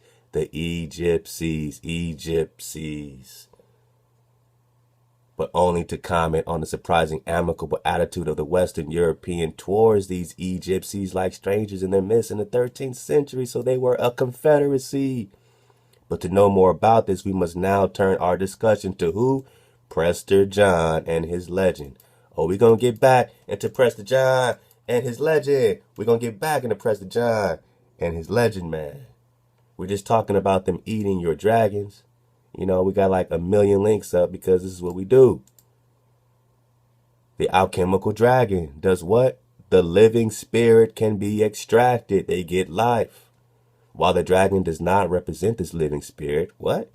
But only to comment on the surprising amicable attitude of the Western European towards these Egyptsies like strangers in their midst in the 13th century. So they were a confederacy. But to know more about this, we must now turn our discussion to who? Prester John and his legend. Oh, we're going to get back into Prester John and his legend. We're going to get back into Prester John and his legend, man. We're just talking about them eating your dragons. You know, we got like a million links up because this is what we do. The alchemical dragon does what? The living spirit can be extracted. They get life. While the dragon does not represent this living spirit, what?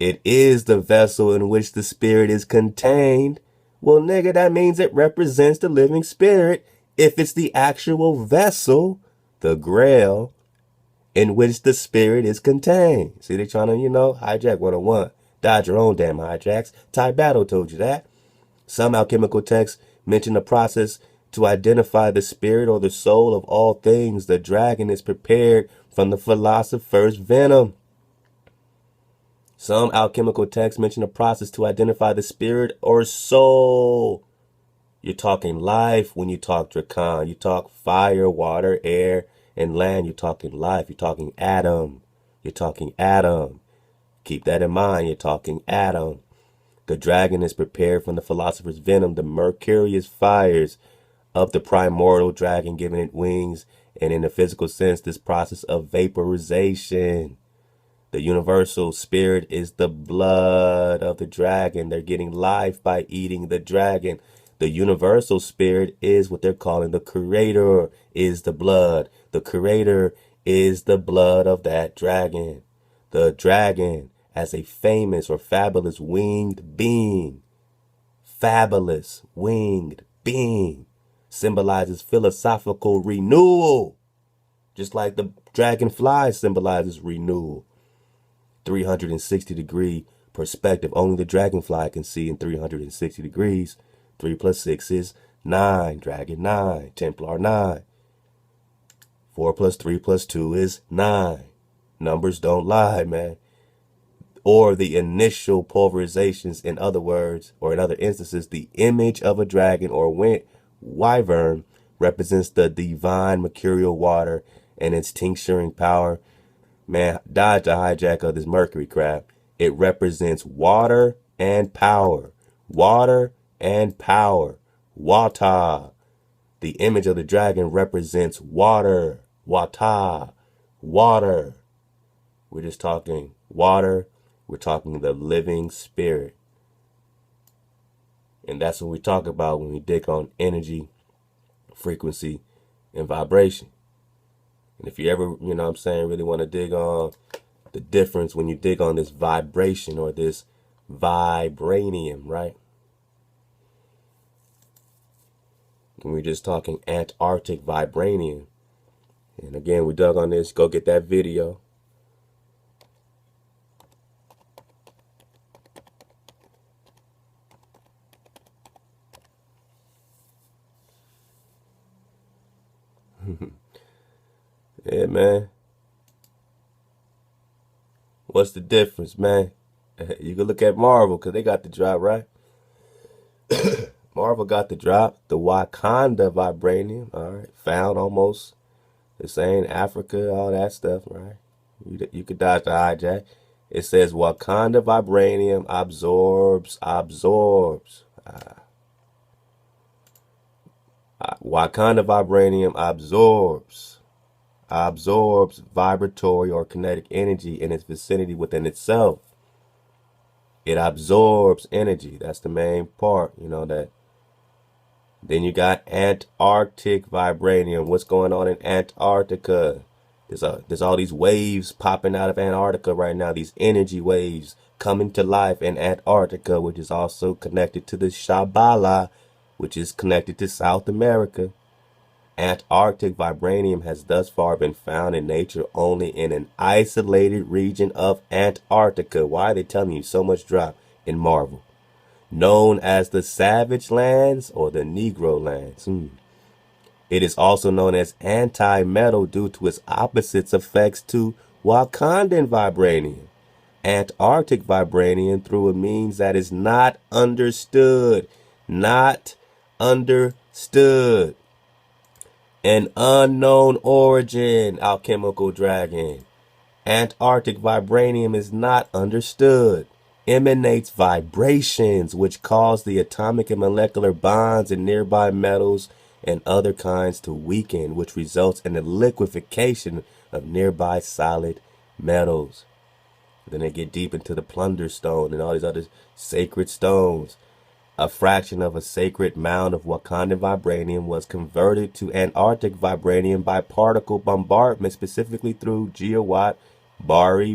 It is the vessel in which the spirit is contained. Well, nigga, that means it represents the living spirit if it's the actual vessel, the grail, in which the spirit is contained. See, they trying to, hijack 101. Dodge your own damn hijacks. Ty Battle told you that. Some alchemical texts mention the process to identify the spirit or the soul of all things. The dragon is prepared from the philosopher's venom. Some alchemical texts mention a process to identify the spirit or soul. You're talking life when you talk Dracan. You talk fire, water, air, and land. You're talking life. You're talking atom. You're talking atom. Keep that in mind. You're talking atom. The dragon is prepared from the philosopher's venom, the mercurious fires of the primordial dragon, giving it wings, and in a physical sense, this process of vaporization. The universal spirit is the blood of the dragon. They're getting life by eating the dragon. The universal spirit is what they're calling the creator, is the blood. The creator is the blood of that dragon. The dragon as a famous or fabulous winged being. Fabulous winged being symbolizes philosophical renewal. Just like the dragonfly symbolizes renewal. 360-degree perspective. Only the dragonfly can see in 360 degrees. 3 plus 6 is 9. Dragon 9. Templar 9. 4 plus 3 plus 2 is 9. Numbers don't lie, man. Or the initial pulverizations, in other words, or in other instances, the image of a dragon or wyvern represents the divine mercurial water and its tincturing power. Man, dodge the hijack of this mercury crap. It represents water and power. Water and power. Wata. The image of the dragon represents water. Wata. Water. We're just talking water. We're talking the living spirit. And that's what we talk about when we dig on energy, frequency, and vibration. And if you ever, really want to dig on the difference when you dig on this vibration or this vibranium, right? And we're just talking Antarctic vibranium. And again, we dug on this. Go get that video. Yeah, man. What's the difference, man? You can look at Marvel, because they got the drop, right? Marvel got the drop. The Wauconda Vibranium, all right. Found almost the same Africa, all that stuff, right? You could dodge the hijack. It says Wauconda Vibranium absorbs. Wauconda Vibranium absorbs vibratory or kinetic energy in its vicinity within itself. It absorbs energy. That's the main part, that. Then you got Antarctic Vibranium. What's going on in Antarctica? There's all these waves popping out of Antarctica right now. These energy waves coming to life in Antarctica, which is also connected to the Shambhala, which is connected to South America. Antarctic vibranium has thus far been found in nature only in an isolated region of Antarctica. Why are they telling you so much drop in Marvel? Known as the Savage Lands or the Negro Lands. It is also known as anti-metal due to its opposites effects to Wakandan vibranium. Antarctic vibranium through a means that is not understood. Not understood. An unknown origin, alchemical dragon. Antarctic vibranium is not understood. Emanates vibrations which cause the atomic and molecular bonds in nearby metals and other kinds to weaken, which results in the liquefaction of nearby solid metals. Then they get deep into the plunder stone and all these other sacred stones. A fraction of a sacred mound of Wakandan vibranium was converted to Antarctic vibranium by particle bombardment, specifically through gigawatt boron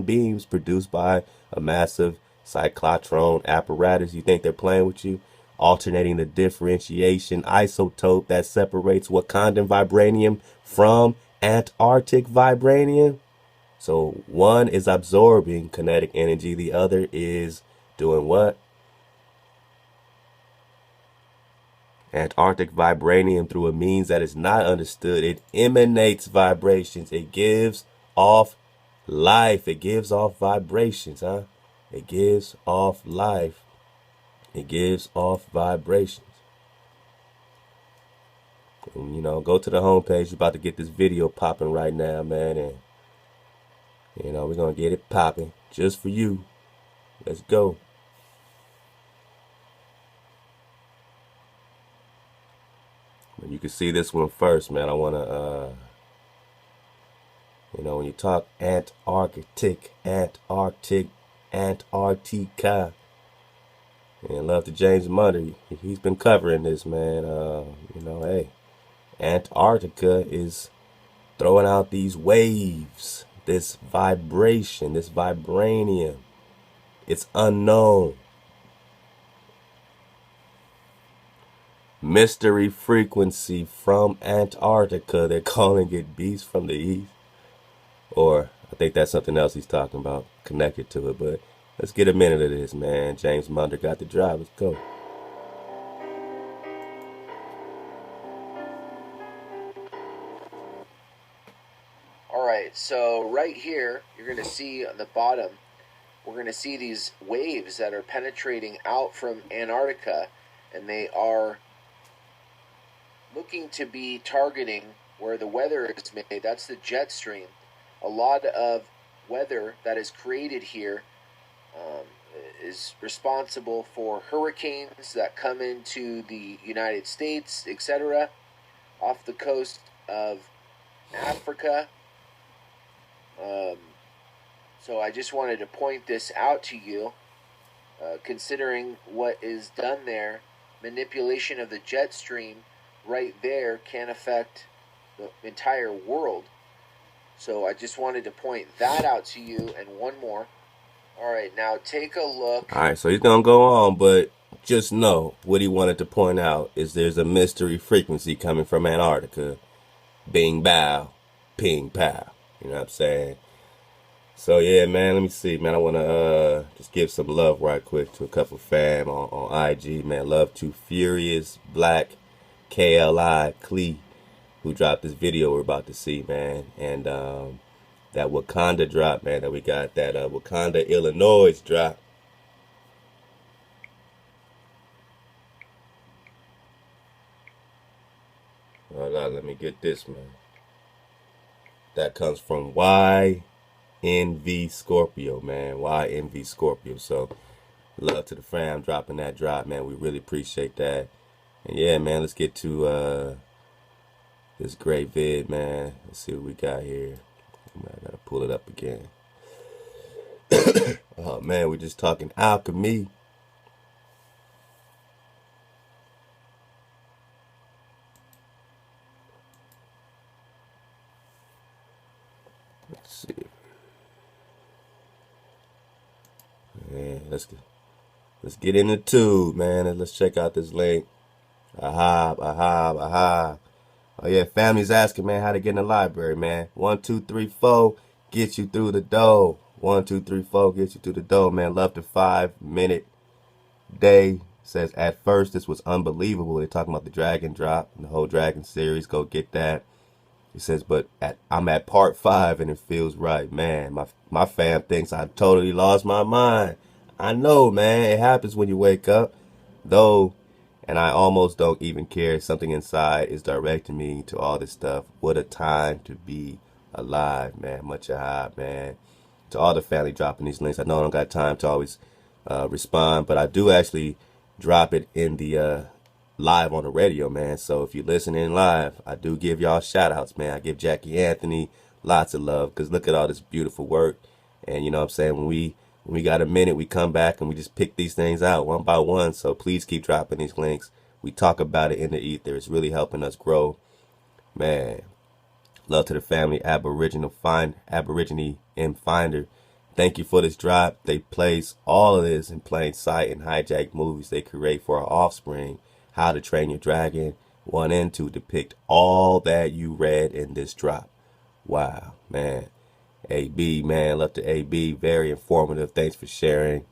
beams produced by a massive cyclotron apparatus. You think they're playing with you? Alternating the differentiation isotope that separates Wakandan vibranium from Antarctic vibranium. So one is absorbing kinetic energy, the other is doing what? Antarctic vibranium through a means that is not understood. It emanates vibrations. It gives off life. It gives off vibrations, It gives off life. It gives off vibrations. And, go to the homepage. You're about to get this video popping right now, man. And, we're going to get it popping just for you. Let's go. You can see this one first, man. I want to, when you talk Antarctica, and love to James Munter, he's been covering this, man. Hey, Antarctica is throwing out these waves, this vibration, this vibranium. It's unknown. Mystery frequency from Antarctica. They're calling it beast from the east. Or I think that's something else he's talking about connected to it. But let's get a minute of this, man. James Munter got the drive. Let's go. All right, so right here, you're going to see on the bottom, we're going to see these waves that are penetrating out from Antarctica, and they are looking to be targeting where the weather is made. That's the jet stream. A lot of weather that is created here is responsible for hurricanes that come into the United States, etc., off the coast of Africa. So I just wanted to point this out to you, considering what is done there. Manipulation of the jet stream right there can affect the entire world. So I just wanted to point that out to you. And one more. All right, now take a look. All right, so he's going to go on, but just know what he wanted to point out is there's a mystery frequency coming from Antarctica Bing bow, ping pow. You know what I'm saying? So yeah, man, let me see, man. I want to just give some love right quick to a couple fam on IG, man. Love to Furious Black KLI Clee, who dropped this video we're about to see, man. And that Wakanda drop, man, that we got, that Wauconda-Illinois drop. Hold on, let me get this, man. That comes from YNV Scorpio, man. YNV Scorpio. So love to the fam dropping that drop, man. We really appreciate that. And yeah, man, let's get to this great vid, man. Let's see what we got here. I gotta pull it up again. Oh man, we're just talking alchemy. Let's see. Man, let's get in the tube, man, and let's check out this link. Aha. Oh yeah, family's asking, man, how to get in the library, man. 1, 2, 3, 4 get you through the door. 1, 2, 3, 4 get you through the door, man. Love the 5-minute day. Says at first this was unbelievable. They're talking about the dragon drop and the whole dragon series. Go get that. It says, but I'm at part 5 and it feels right, man. My fam thinks I totally lost my mind. I know, man. It happens when you wake up, though. And I almost don't even care. Something inside is directing me to all this stuff. What a time to be alive, man. Much hype, man. To all the family dropping these links. I know I don't got time to always respond, but I do actually drop it in the live on the radio, man. So if you're listening live, I do give y'all shout outs, man. I give Jackie Anthony lots of love, because look at all this beautiful work. And you know what I'm saying, when we got a minute, we come back and we just pick these things out one by one. So please keep dropping these links. We talk about it in the ether. It's really helping us grow, man. Love to the family, Aborigine M Finder. Thank you for this drop. They place all of this in plain sight in hijack movies they create for our offspring. How to Train Your Dragon 1 and 2 depict all that you read in this drop. Wow, man. AB, man, love to AB. Very informative. Thanks for sharing.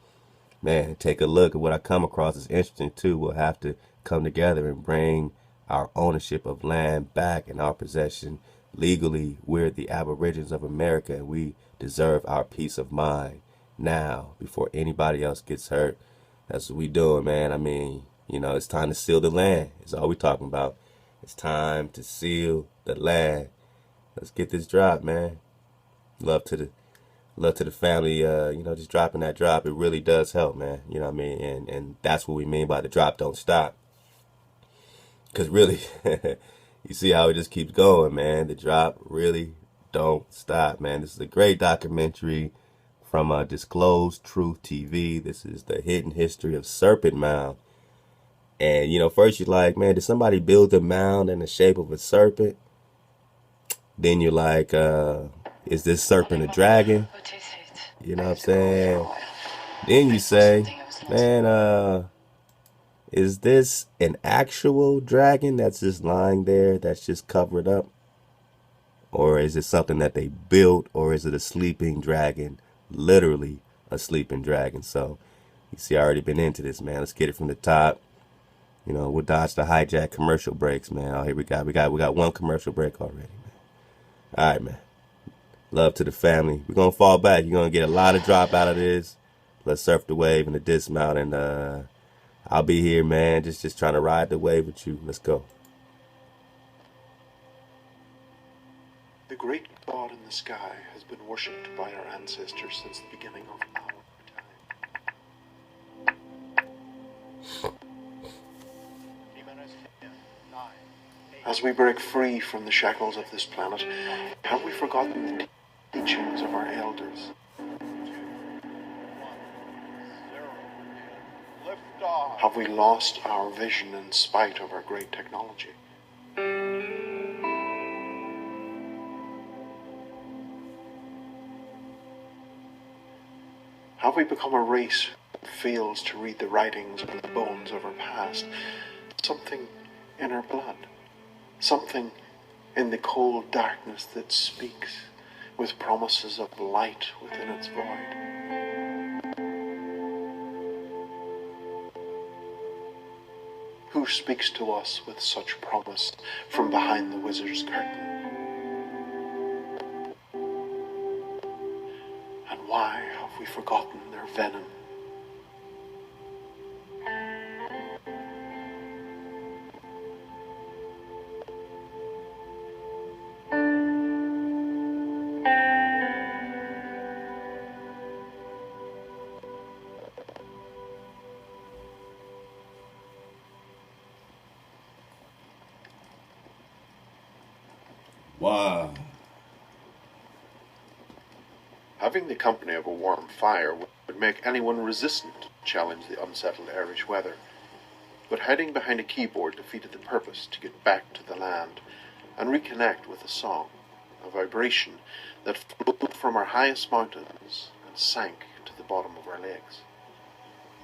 Man, take a look at what I come across. It's interesting, too. We'll have to come together and bring our ownership of land back in our possession. Legally, we're the Aborigines of America, and we deserve our peace of mind now before anybody else gets hurt. That's what we doing, man. I mean, you know, it's time to seal the land. It's all we talking about. It's time to seal the land. Let's get this drop, man. Love to the family, you know, just dropping that drop. It really does help, man. You know what I mean? And that's what we mean by the drop don't stop. Because really, you see how it just keeps going, man. The drop really don't stop, man. This is a great documentary from Disclosed Truth TV. This is the hidden history of Serpent Mound. And, you know, first you're like, man, did somebody build a mound in the shape of a serpent? Then you're like, is this serpent a dragon? You know what I'm saying? Then you say, man, is this an actual dragon that's just lying there, that's just covered up? Or is it something that they built? Or is it a sleeping dragon? Literally a sleeping dragon. So, you see, I already been into this, man. Let's get it from the top. You know, we'll dodge the hijack commercial breaks, man. Oh, here we got one commercial break already, man. All right, man. Love to the family. We're going to fall back. You're going to get a lot of drop out of this. Let's surf the wave and the dismount. And I'll be here, man. Just trying to ride the wave with you. Let's go. The great God in the sky has been worshipped by our ancestors since the beginning of our time. As we break free from the shackles of this planet, have we forgotten the teachings of our elders? Have we lost our vision in spite of our great technology? Have we become a race who fails to read the writings and the bones of our past? Something in our blood, something in the cold darkness that speaks with promises of light within its void. Who speaks to us with such promise from behind the wizard's curtain? And why have we forgotten their venom? Wow. Having the company of a warm fire would make anyone resistant to challenge the unsettled Irish weather. But hiding behind a keyboard defeated the purpose to get back to the land and reconnect with a song, a vibration that flowed from our highest mountains and sank to the bottom of our legs.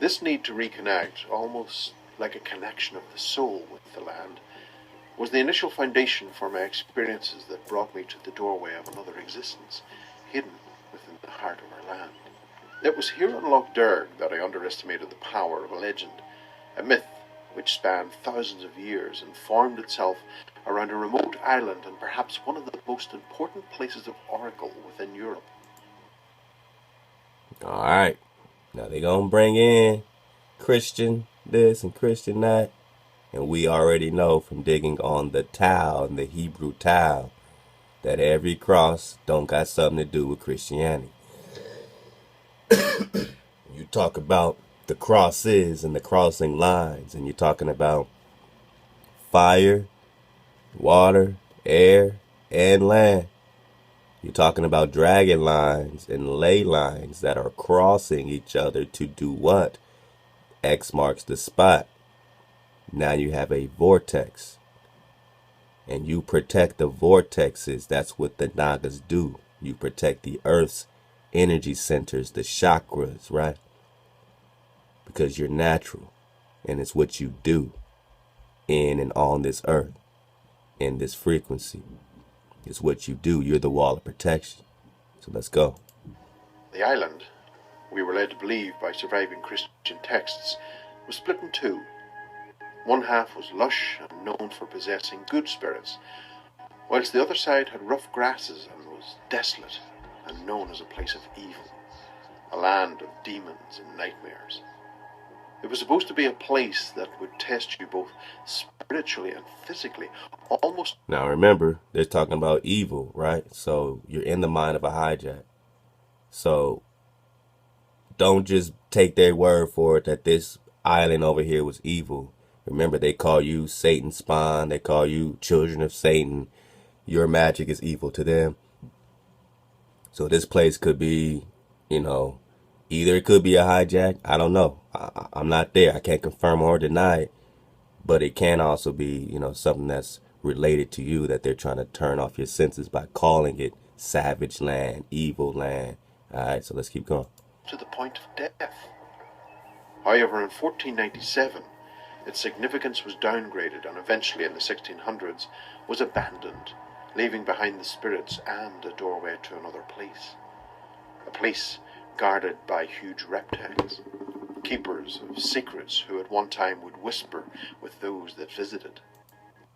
This need to reconnect, almost like a connection of the soul with the land, was the initial foundation for my experiences that brought me to the doorway of another existence, hidden within the heart of our land. It was here on Loch Derg that I underestimated the power of a legend, a myth which spanned thousands of years and formed itself around a remote island and perhaps one of the most important places of oracle within Europe. Alright. Now they're going to bring in Christian this and Christian that. And we already know from digging on the Tau and the Hebrew Tau that every cross don't got something to do with Christianity. You talk about the crosses and the crossing lines, and you're talking about fire, water, air, and land. You're talking about dragon lines and ley lines that are crossing each other to do what? X marks the spot. Now you have a vortex. And you protect the vortexes. That's what the Nagas do. You protect the Earth's energy centers, the chakras, right? Because you're natural. And it's what you do in and on this earth, in this frequency. It's what you do. You're the wall of protection. So let's go. The island, we were led to believe by surviving Christian texts, was split in two. One half was lush and known for possessing good spirits, whilst the other side had rough grasses and was desolate and known as a place of evil, a land of demons and nightmares. It was supposed to be a place that would test you both spiritually and physically, almost... Now remember, they're talking about evil, right? So you're in the mind of a hijack. So don't just take their word for it that this island over here was evil. Remember, they call you Satan's spawn. They call you children of Satan. Your magic is evil to them. So this place could be, either it could be a hijack. I don't know. I'm not there. I can't confirm or deny it. But it can also be, something that's related to you that they're trying to turn off your senses by calling it savage land, evil land. All right, so let's keep going. To the point of death. However, in 1497, its significance was downgraded and eventually in the 1600s was abandoned, leaving behind the spirits and a doorway to another place. A place guarded by huge reptiles, keepers of secrets who at one time would whisper with those that visited.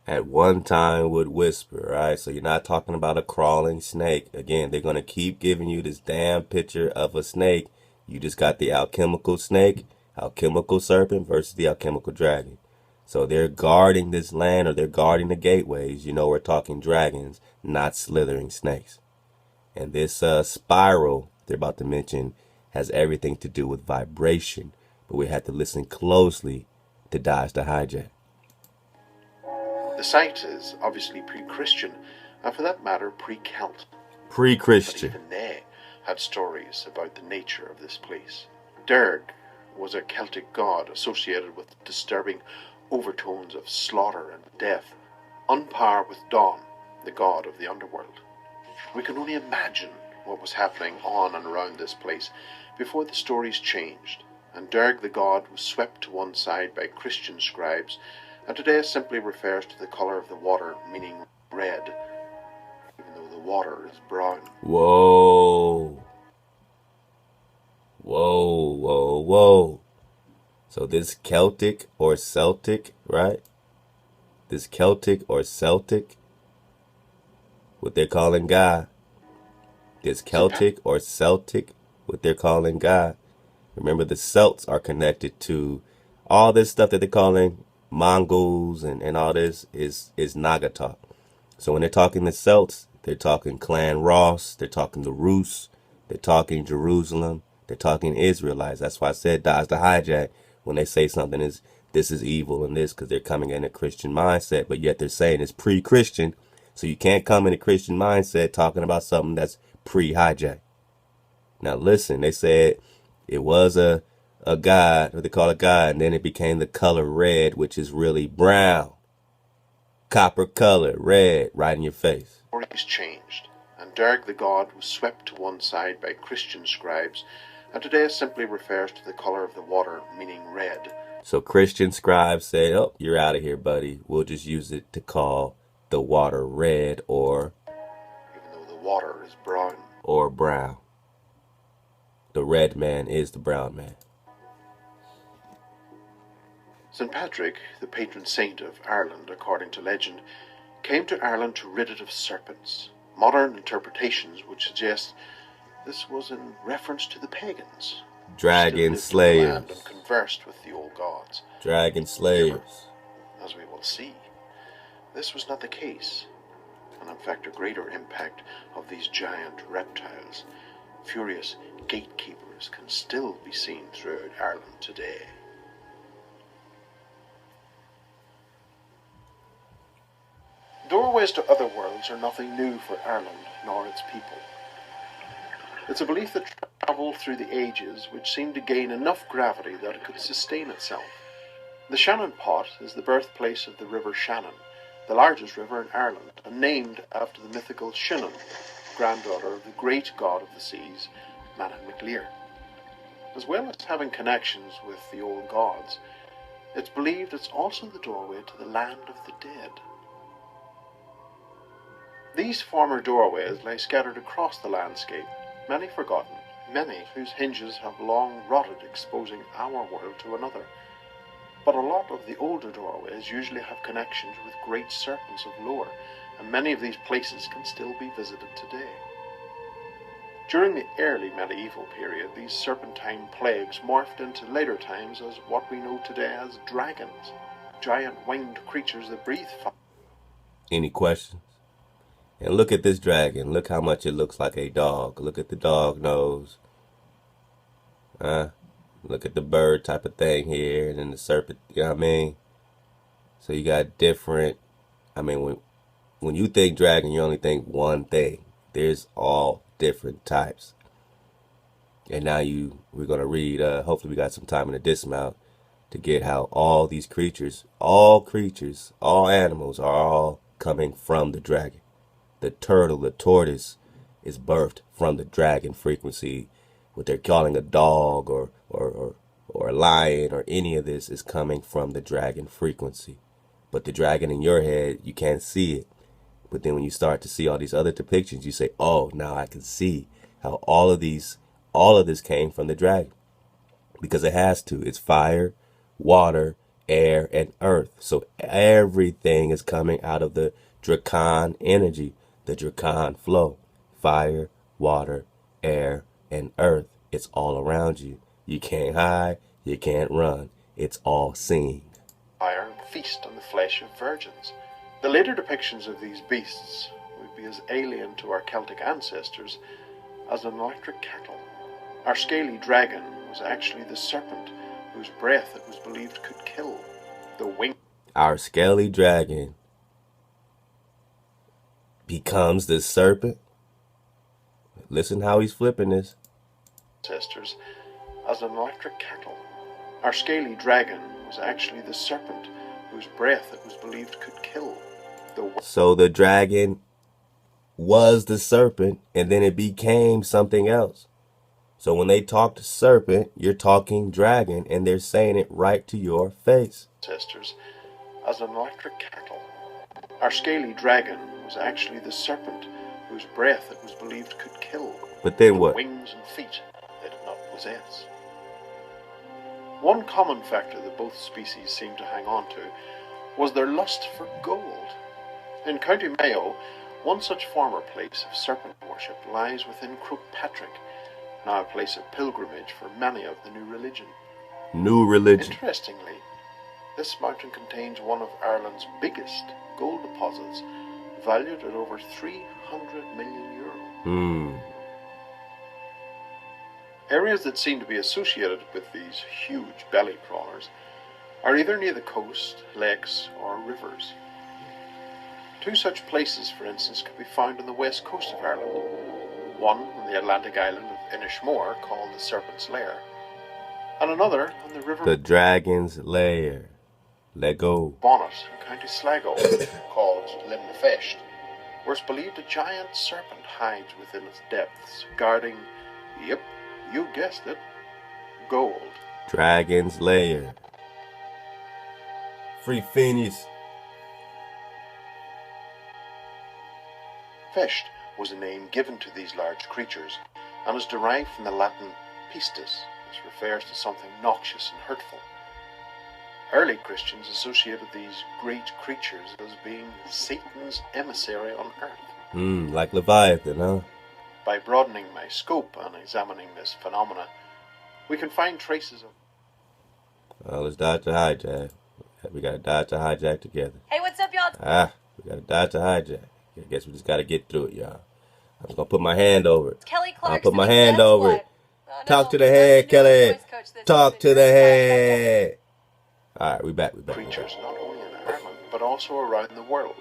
At one time would whisper, right? So you're not talking about a crawling snake. Again, they're going to keep giving you this damn picture of a snake. You just got the alchemical snake, alchemical serpent versus the alchemical dragon. So they're guarding this land, or they're guarding the gateways. We're talking dragons, not slithering snakes. And this spiral they're about to mention has everything to do with vibration. But we have to listen closely to dodge the hijack. The site is obviously pre-Christian, and for that matter, pre-Celt. Pre-Christian. But even they had stories about the nature of this place. Derg was a Celtic god associated with disturbing overtones of slaughter and death, on par with Dawn, the god of the underworld. We can only imagine what was happening on and around this place before the stories changed, and Derg the god was swept to one side by Christian scribes, and today simply refers to the colour of the water, meaning red, water is brown. Whoa. Whoa, whoa, whoa. So this Celtic or Celtic, right? This Celtic or Celtic, what they're calling God. This Celtic or Celtic, what they're calling God. Remember, the Celts are connected to all this stuff that they're calling Mongols and all this is Naga talk. So when they're talking the Celts, they're talking Clan Ross, they're talking the Rus, they're talking Jerusalem, they're talking Israelites. That's why I said dodge the hijack when they say something is this is evil and this, because they're coming in a Christian mindset, but yet they're saying it's pre-Christian. So you can't come in a Christian mindset talking about something that's pre-hijack. Now listen, they said it was a god, what they call a god, and then it became the color red, which is really brown. Copper color, red, right in your face. Stories changed, and Derg the god was swept to one side by Christian scribes, and today simply refers to the color of the water, meaning red. So Christian scribes say, oh, you're out of here, buddy. We'll just use it to call the water red or... even though the water is brown. Or brown. The red man is the brown man. St. Patrick, the patron saint of Ireland, according to legend, came to Ireland to rid it of serpents. Modern interpretations would suggest this was in reference to the pagans. Dragon slayers. And conversed with the old gods. Dragon slayers. As we will see, this was not the case, and in fact a greater impact of these giant reptiles, furious gatekeepers, can still be seen throughout Ireland today. Doorways to other worlds are nothing new for Ireland nor its people. It's a belief that travelled through the ages which seemed to gain enough gravity that it could sustain itself. The Shannon Pot is the birthplace of the River Shannon, the largest river in Ireland, and named after the mythical Shannon, granddaughter of the great god of the seas, Manannán Mac Lir. As well as having connections with the old gods, it's believed it's also the doorway to the land of the dead. These former doorways lay scattered across the landscape, many forgotten, many whose hinges have long rotted, exposing our world to another. But a lot of the older doorways usually have connections with great serpents of lore, and many of these places can still be visited today. During the early medieval period, these serpentine plagues morphed into later times as what we know today as dragons, giant winged creatures that breathe fire. Any questions? And look at this dragon. Look how much it looks like a dog. Look at the dog nose. Look at the bird type of thing here. And then the serpent, you know what I mean? So you got different... I mean, when you think dragon, you only think one thing. There's all different types. And now we're going to read, hopefully we got some time in the dismount to get how all these creatures, all animals are all coming from the dragon. The turtle, the tortoise is birthed from the dragon frequency. What they're calling a dog or a lion or any of this is coming from the dragon frequency. But the dragon in your head, you can't see it. But then when you start to see all these other depictions, you say, oh, now I can see how all of this came from the dragon. Because it has to. It's fire, water, air, and earth. So everything is coming out of the Dracan energy. The Dracan flow, fire, water, air, and earth. It's all around you. You can't hide, you can't run. It's all seen. Fire and feast on the flesh of virgins. The later depictions of these beasts would be as alien to our Celtic ancestors as an electric kettle. Our scaly dragon was actually the serpent whose breath it was believed could kill. Our scaly dragon becomes the serpent. Listen how he's flipping this. Ancestors as an electric kettle. Our scaly dragon was actually the serpent whose breath it was believed could kill. So the dragon was the serpent, and then it became something else. So when they talk to serpent, you're talking dragon, and they're saying it right to your face. Ancestors as an electric kettle. Our scaly dragon was actually the serpent whose whose breath it was believed could kill. But then what? Wings and feet they did not possess. One common factor that both species seemed to hang on to was their lust for gold. In County Mayo, one such former place of serpent worship lies within Croagh-Patrick, now a place of pilgrimage for many of the new religion. New religion. Interestingly, this mountain contains one of Ireland's biggest gold deposits, valued at over 300 million euro. Areas that seem to be associated with these huge belly crawlers are either near the coast, lakes, or rivers. Two such places, for instance, can be found on the west coast of Ireland. One on the Atlantic island of Inishmore, called the Serpent's Lair, and another on the river The Dragon's Lair. Let go. Bonnet in County Sligo, called Limnafecht, where it's believed a giant serpent hides within its depths, guarding, yep, you guessed it, gold. Dragon's Lair. Free Phoenix. Fecht was a name given to these large creatures, and is derived from the Latin pistis, which refers to something noxious and hurtful. Early Christians associated these great creatures as being Satan's emissary on earth. Like Leviathan, huh? By broadening my scope and examining this phenomena, we can find traces of... Well, let's dodge the hijack. We gotta dodge the hijack together. Hey, what's up, y'all? We gotta dodge the hijack. I guess we just gotta get through it, y'all. I'm just gonna put my hand over it. Kelly Clarkson. I'll put my hand over it. Oh, Talk to the head, Kelly. Talk to the head. All right, we back. creatures not only in Ireland, but also around the world.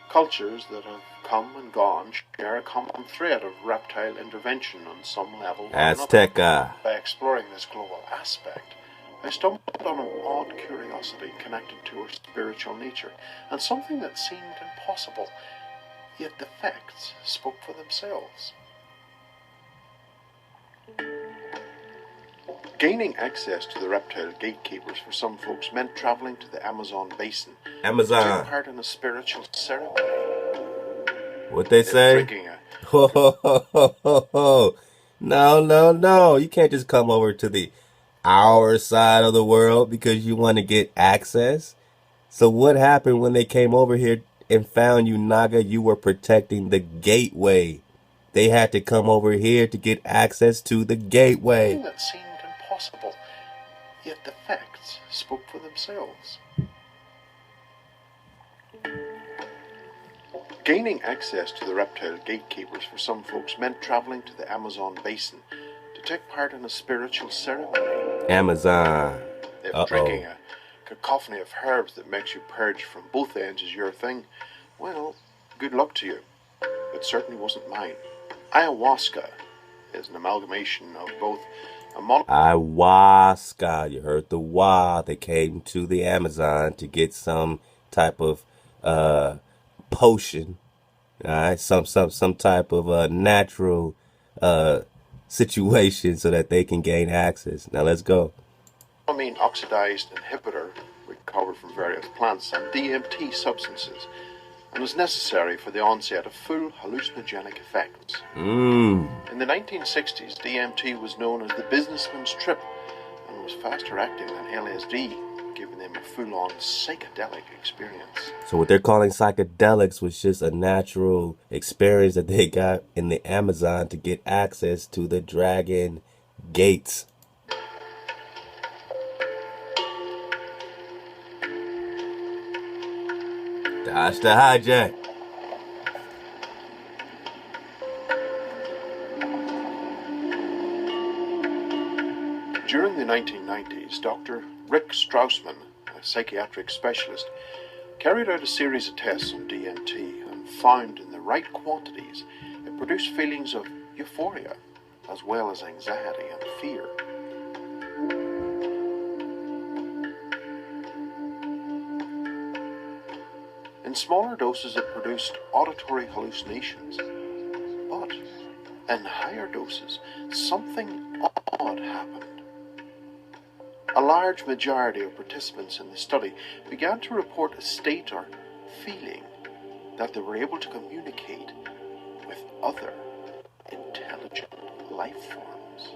Cultures that have come and gone share a common thread of reptile intervention on some level or another. Azteca. By exploring this global aspect, I stumbled on an odd curiosity connected to our spiritual nature, and something that seemed impossible, yet the facts spoke for themselves. Gaining access to the reptile gatekeepers for some folks meant traveling to the Amazon basin to take part in a spiritual ceremony. What they say? Drinking a No. You can't just come over to our side of the world because you want to get access. So what happened when they came over here and found you, Naga? You were protecting the gateway. They had to come over here to get access to the gateway. Something that seemed impossible, yet the facts spoke for themselves. Gaining access to the reptile gatekeepers for some folks meant traveling to the Amazon basin to take part in a spiritual ceremony. Amazon. If drinking a cacophony of herbs that makes you purge from both ends is your thing, well, good luck to you. It certainly wasn't mine. Ayahuasca is an amalgamation of both a Ayahuasca. You heard the wa. They came to the Amazon to get some type of potion. All right, some type of natural situation so that they can gain access. Now let's go. melamine oxidized inhibitor recovered from various plants and DMT substances, and was necessary for the onset of full hallucinogenic effects. In the 1960s, DMT was known as the businessman's trip and was faster acting than LSD, giving them a full-on psychedelic experience. So what they're calling psychedelics was just a natural experience that they got in the Amazon to get access to the Dragon Gates. Dodge the hijack. During the 1990s, Dr. Rick Strausman, a psychiatric specialist, carried out a series of tests on DMT and found in the right quantities it produced feelings of euphoria as well as anxiety and fear. In smaller doses it produced auditory hallucinations, but in higher doses something odd happened. A large majority of participants in the study began to report a state or feeling that they were able to communicate with other intelligent life forms.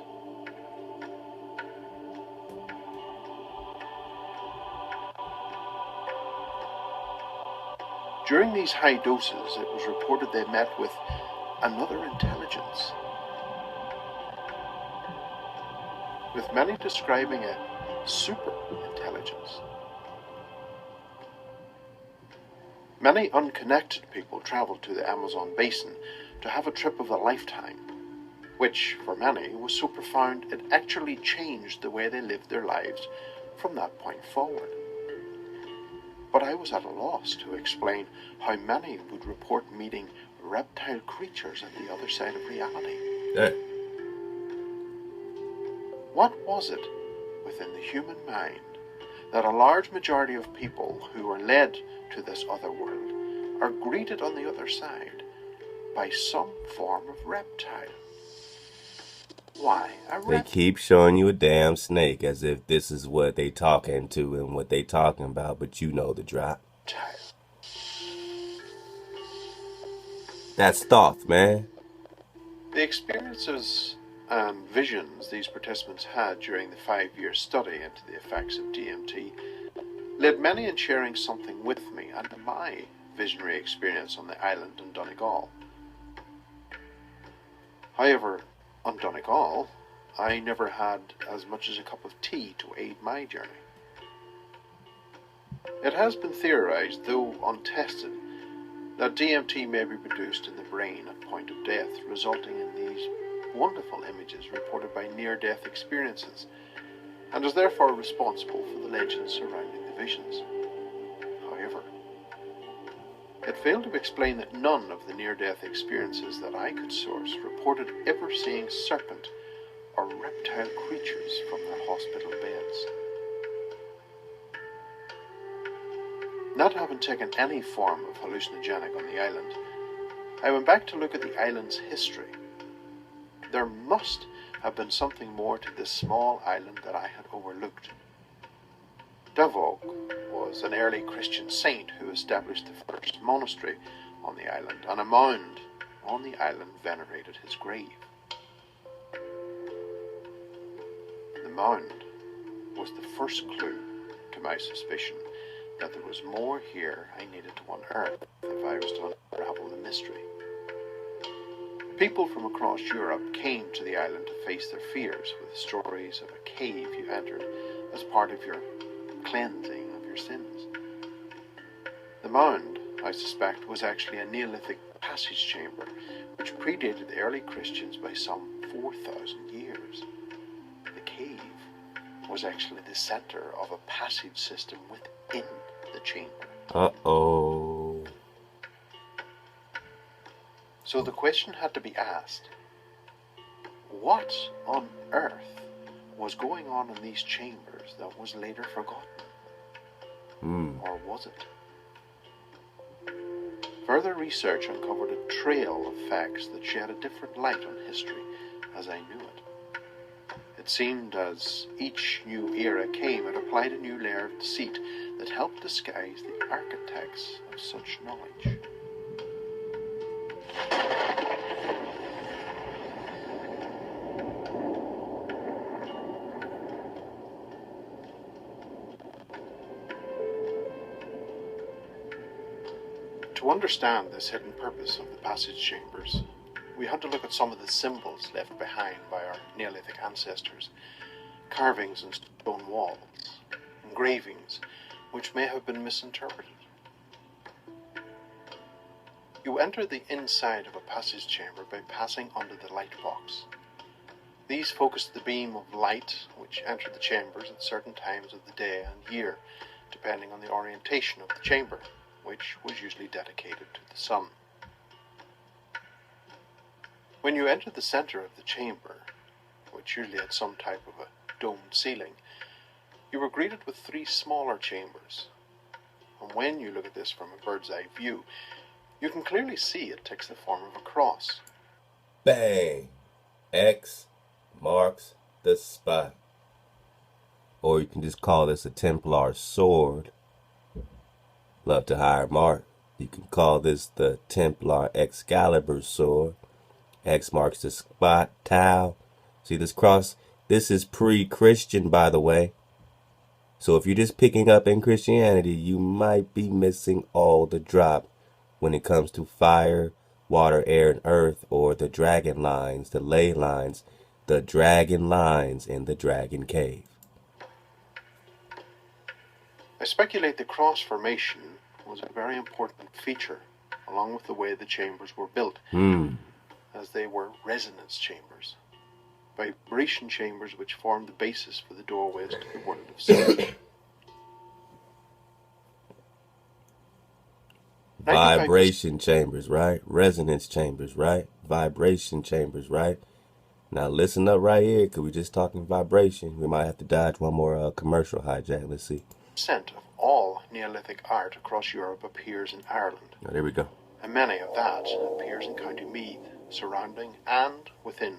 During these high doses, it was reported they met with another intelligence, with many describing a super intelligence. Many unconnected people traveled to the Amazon basin to have a trip of a lifetime, which, for many, was so profound it actually changed the way they lived their lives from that point forward. But I was at a loss to explain how many would report meeting reptile creatures on the other side of reality. What was it within the human mind that a large majority of people who are led to this other world are greeted on the other side by some form of reptile? Why a reptile? They keep showing you a damn snake as if this is what they talking to and what they talking about, but you know the drop. That's Thoth, man. The experiences and visions these participants had during the 5-year study into the effects of DMT led many in sharing something with me and my visionary experience on the island in Donegal. However, on Donegal, I never had as much as a cup of tea to aid my journey. It has been theorized, though untested, that DMT may be produced in the brain at point of death, resulting in these wonderful images reported by near-death experiences, and is therefore responsible for the legends surrounding the visions. However, it failed to explain that none of the near-death experiences that I could source reported ever seeing serpent or reptile creatures from their hospital beds. Not having taken any form of hallucinogenic on the island, I went back to look at the island's history. There must have been something more to this small island that I had overlooked. Navel was an early Christian saint who established the first monastery on the island, and a mound on the island venerated his grave. The mound was the first clue to my suspicion that there was more here I needed to unearth if I was to unravel the mystery. People from across Europe came to the island to face their fears with stories of a cave you entered as part of your cleansing of your sins. The mound, I suspect, was actually a Neolithic passage chamber which predated the early Christians by some 4,000 years. The cave was actually the center of a passage system within the chamber. Uh-oh. So the question had to be asked, what on earth was going on in these chambers that was later forgotten? Or was it? Further research uncovered a trail of facts that shed a different light on history as I knew it. It seemed as each new era came, it applied a new layer of deceit that helped disguise the architects of such knowledge. To understand this hidden purpose of the passage chambers, we had to look at some of the symbols left behind by our Neolithic ancestors, carvings in stone walls, engravings which may have been misinterpreted. You enter the inside of a passage chamber by passing under the light box. These focus the beam of light which entered the chambers at certain times of the day and year, depending on the orientation of the chamber, which was usually dedicated to the sun. When you enter the center of the chamber, which usually had some type of a domed ceiling, you were greeted with 3 smaller chambers. And when you look at this from a bird's eye view, you can clearly see it takes the form of a cross. Bang! X marks the spot. Or you can just call this a Templar sword. Love to hire Mark. You can call this the Templar Excalibur sword. X marks the spot, Tau. See this cross? This is pre-Christian, by the way. So if you're just picking up in Christianity, you might be missing all the drop when it comes to fire, water, air, and earth, or the dragon lines, the ley lines, the dragon lines in the dragon cave. I speculate the cross formation was a very important feature, along with the way the chambers were built, as they were resonance chambers, vibration chambers which formed the basis for the doorways to the world of spirit. Vibration chambers, right? Resonance chambers, right? Vibration chambers, right? Now listen up right here, because we're just talking vibration. We might have to dodge one more commercial hijack. Let's see. Percent of all Neolithic art across Europe appears in Ireland. Oh, there we go. And many of that appears in County Meath, surrounding and within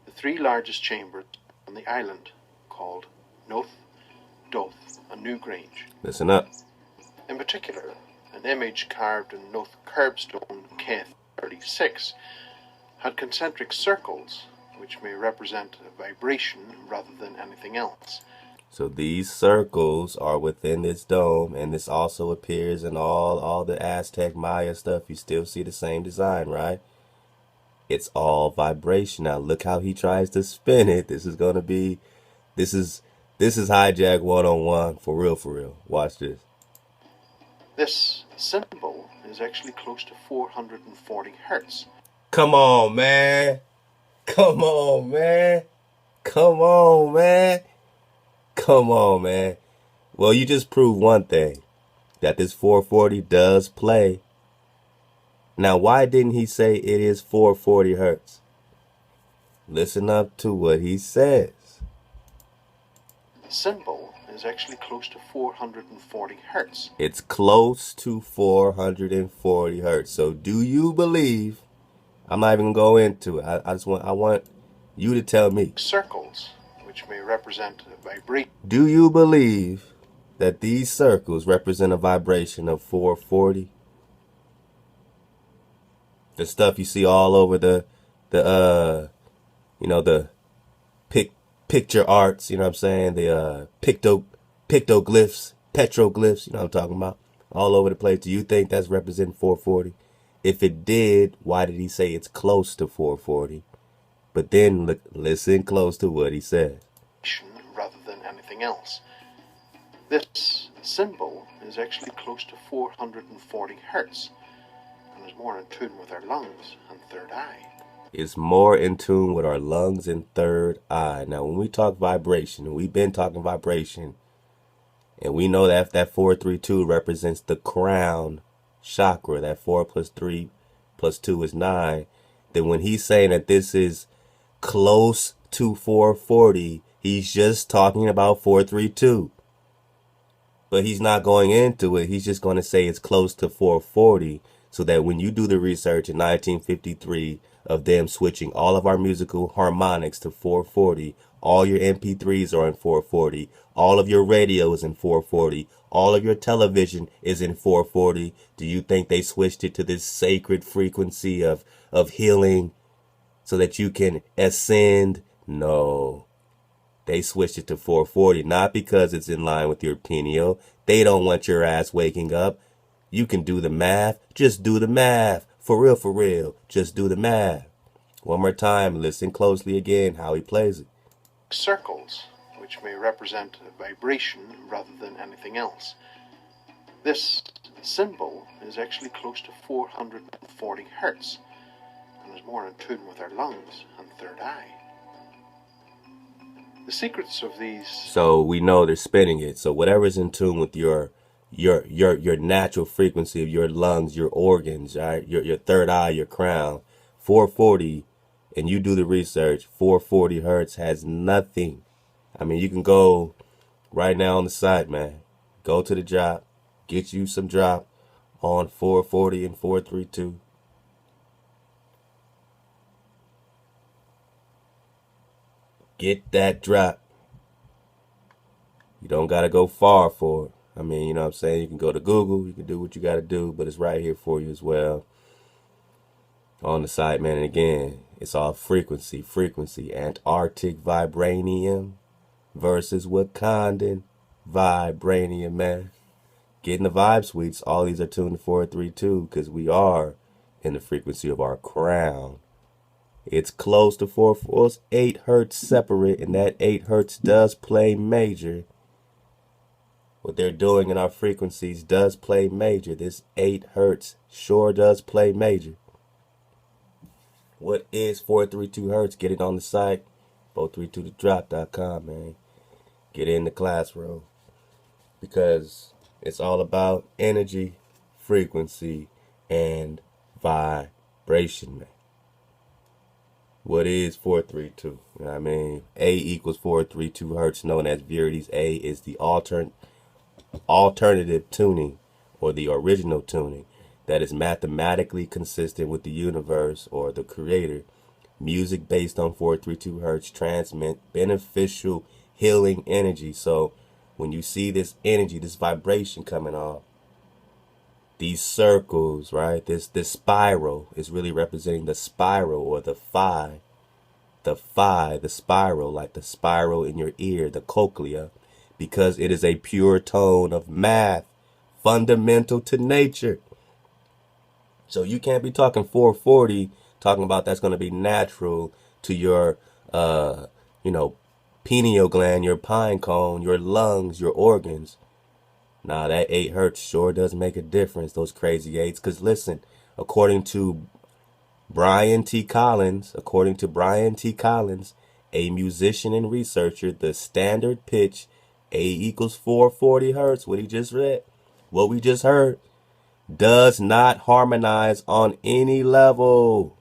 the three largest chambers on the island, called Noth, Doth, and Newgrange. Listen up. In particular, an image carved in Noth curbstone Keth 36 had concentric circles, which may represent a vibration rather than anything else. So these circles are within this dome, and this also appears in all the Aztec Maya stuff. You still see the same design, right? It's all vibration. Now look how he tries to spin it. This is hijack 101 for real, for real. Watch this. This symbol is actually close to 440 hertz. Come on, man. Come on, man. Come on, man. Come on, man. Well, you just proved one thing, that this 440 does play. Now, why didn't he say it is 440 hertz? Listen up to what he says. The symbol is actually close to 440 hertz. It's close to 440 hertz. So do you believe, I'm not even going to go into it. I want you to tell me. Circles, which may represent a vibration. Do you believe that these circles represent a vibration of 440? The stuff you see all over the picture arts, you know what I'm saying? The pictoglyphs, petroglyphs, you know what I'm talking about? All over the place. Do you think that's representing 440? If it did, why did he say it's close to 440? But then listen close to what he says. Rather than anything else. This symbol is actually close to 440 hertz and is more in tune with our lungs and third eye. It's more in tune with our lungs and third eye. Now, when we talk vibration, and we've been talking vibration, and we know that if that 432 represents the crown chakra, that 4 plus 3 plus 2 is 9, then when he's saying that this is close to 440, he's just talking about 432. But he's not going into it. He's just going to say it's close to 440, so that when you do the research in 1953 of them switching all of our musical harmonics to 440, all your MP3s are in 440, all of your radio is in 440, all of your television is in 440. Do you think they switched it to this sacred frequency of healing so that you can ascend? No. They switched it to 440, not because it's in line with your pineal. They don't want your ass waking up. You can do the math. Just do the math. For real, for real. Just do the math. One more time. Listen closely again how he plays it. Circles, which may represent a vibration rather than anything else. This symbol is actually close to 440 hertz and is more in tune with our lungs and third eye. The secrets of these... So we know they're spinning it. So whatever's in tune with your natural frequency of your lungs, your organs, right? Your third eye, your crown, 440, and you do the research, 440 hertz has nothing. I mean, you can go right now on the site, man. Go to the drop, get you some drop on 440 and 432. Get that drop. You don't gotta go far for it. I mean, you know what I'm saying? You can go to Google, you can do what you got to do, but it's right here for you as well on the site, man. And again, it's all frequency. Antarctic Vibranium versus Wakandan Vibranium, man. Getting the vibe suites. All these are tuned to 432 because we are in the frequency of our crown. It's close to 4/4. It's 8 hertz separate, and that 8 hertz does play major. What they're doing in our frequencies does play major. This 8 hertz sure does play major. What is 432 hertz? Get it on the site. 432thedrop.com, man. Get in the classroom. Because it's all about energy, frequency, and vibration, man. What is 432? You know what I mean? A equals 432 hertz, known as Verity's. A is the alternative tuning, or the original tuning, that is mathematically consistent with the universe or the creator. Music based on 432 hertz transmit beneficial healing energy. So when you see this energy, this vibration coming off, these circles, right? This spiral is really representing the spiral, or the phi, the spiral, like the spiral in your ear, the cochlea, because it is a pure tone of math, fundamental to nature. So you can't be talking 440, talking about that's going to be natural to your, pineal gland, your pine cone, your lungs, your organs. Nah, that 8 hertz sure does make a difference, those crazy 8s. Because listen, according to Brian T. Collins, a musician and researcher, the standard pitch, A equals 440 hertz, what he just read, what we just heard, does not harmonize on any level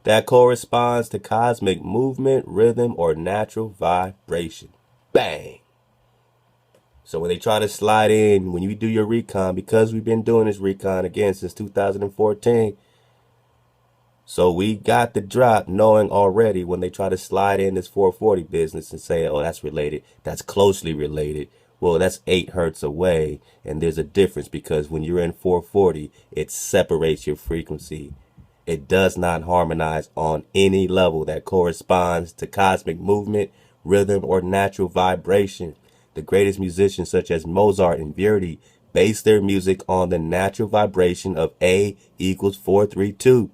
that corresponds to cosmic movement, rhythm, or natural vibration. Bang! So when they try to slide in, when you do your recon, because we've been doing this recon again since 2014, so we got the drop knowing already when they try to slide in this 440 business and say, oh, that's related, that's closely related. Well, that's 8 hertz away, and there's a difference because when you're in 440, it separates your frequency. It does not harmonize on any level that corresponds to cosmic movement, rhythm, or natural vibration. The greatest musicians such as Mozart and Verdi base their music on the natural vibration of A equals 432.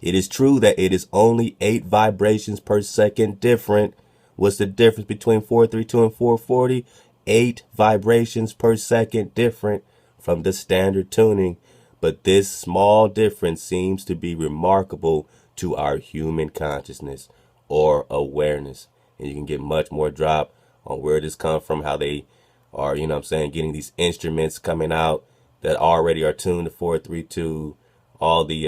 It is true that it is only 8 vibrations per second different. What's the difference between 432 and 440? 8 vibrations per second different from the standard tuning. But this small difference seems to be remarkable to our human consciousness or awareness. And you can get much more drop on where this comes from, how they are, getting these instruments coming out that already are tuned to 432. All the,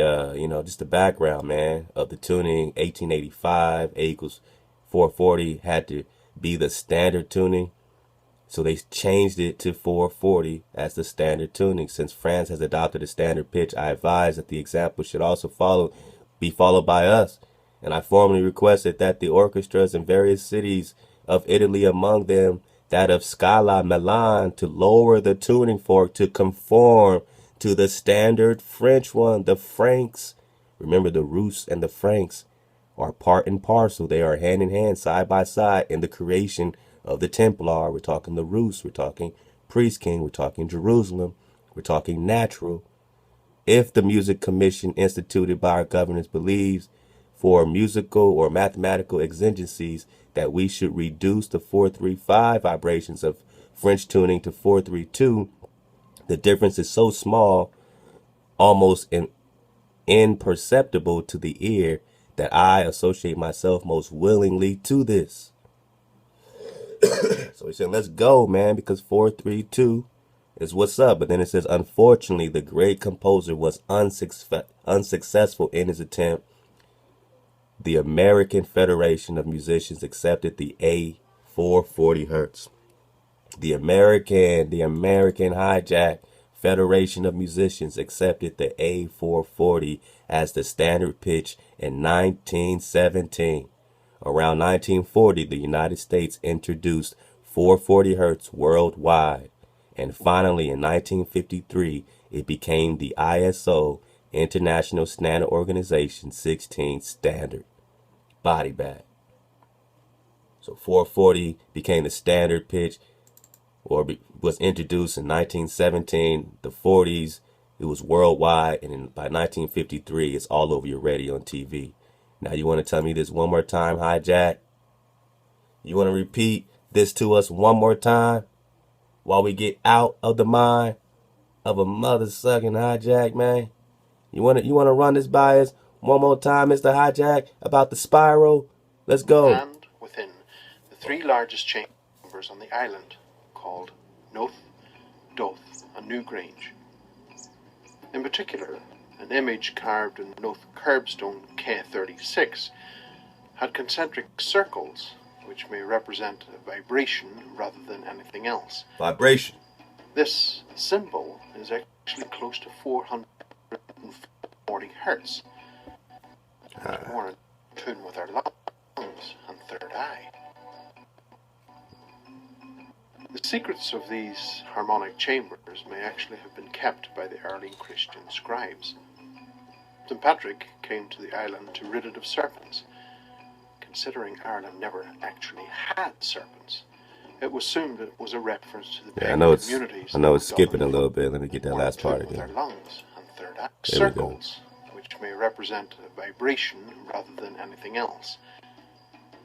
just the background, man, of the tuning. 1885, A equals 440 had to be the standard tuning. So they changed it to 440 as the standard tuning. Since France has adopted a standard pitch, I advise that the example should also be followed by us. And I formally requested that the orchestras in various cities of Italy, among them that of Scala, Milan, to lower the tuning fork to conform to the standard French one. The Franks, remember the Rus and the Franks are part and parcel. They are hand in hand, side by side in the creation of the Templar. We're talking the Rus, we're talking Priest King, we're talking Jerusalem, we're talking natural. If the Music Commission instituted by our governors believes for musical or mathematical exigencies that we should reduce the 435 vibrations of French tuning to 432, the difference is so small, almost imperceptible to the ear, that I associate myself most willingly to this. So he said, let's go, man, because 432 is what's up. But then it says, unfortunately, the great composer was unsuccessful in his attempt. The American Federation of Musicians accepted the A 440 hertz. The American hijack Federation of Musicians accepted the A 440 as the standard pitch in 1917. Around 1940, the United States introduced 440 hertz worldwide. And finally, in 1953, it became the ISO, International Standard Organization 16 standard body bag. So 440 became the standard pitch, or was introduced in 1917. The 40s, it was worldwide, and by 1953, it's all over your radio and TV. Now, you want to tell me this one more time, Hijack? You want to repeat this to us one more time while we get out of the mind of a mother-sucking Hijack, man? You want to run this by us one more time, Mr. Hijack, about the spiral? Let's go. And within the three largest chambers on the island, called Noth, Doth, and Newgrange. In particular, an image carved in the Noth curbstone K36 had concentric circles, which may represent a vibration rather than anything else. Vibration. This symbol is actually close to 440 hertz. It's more in tune with our lungs and third eye. The secrets of these harmonic chambers may actually have been kept by the early Christian scribes. St. Patrick came to the island to rid it of serpents. Considering Ireland never actually had serpents, it was assumed that it was a reference to the pagan communities. I know it's skipping a little bit. Let me get that last part again. With our lungs and third eye. Circles, which may represent a vibration rather than anything else.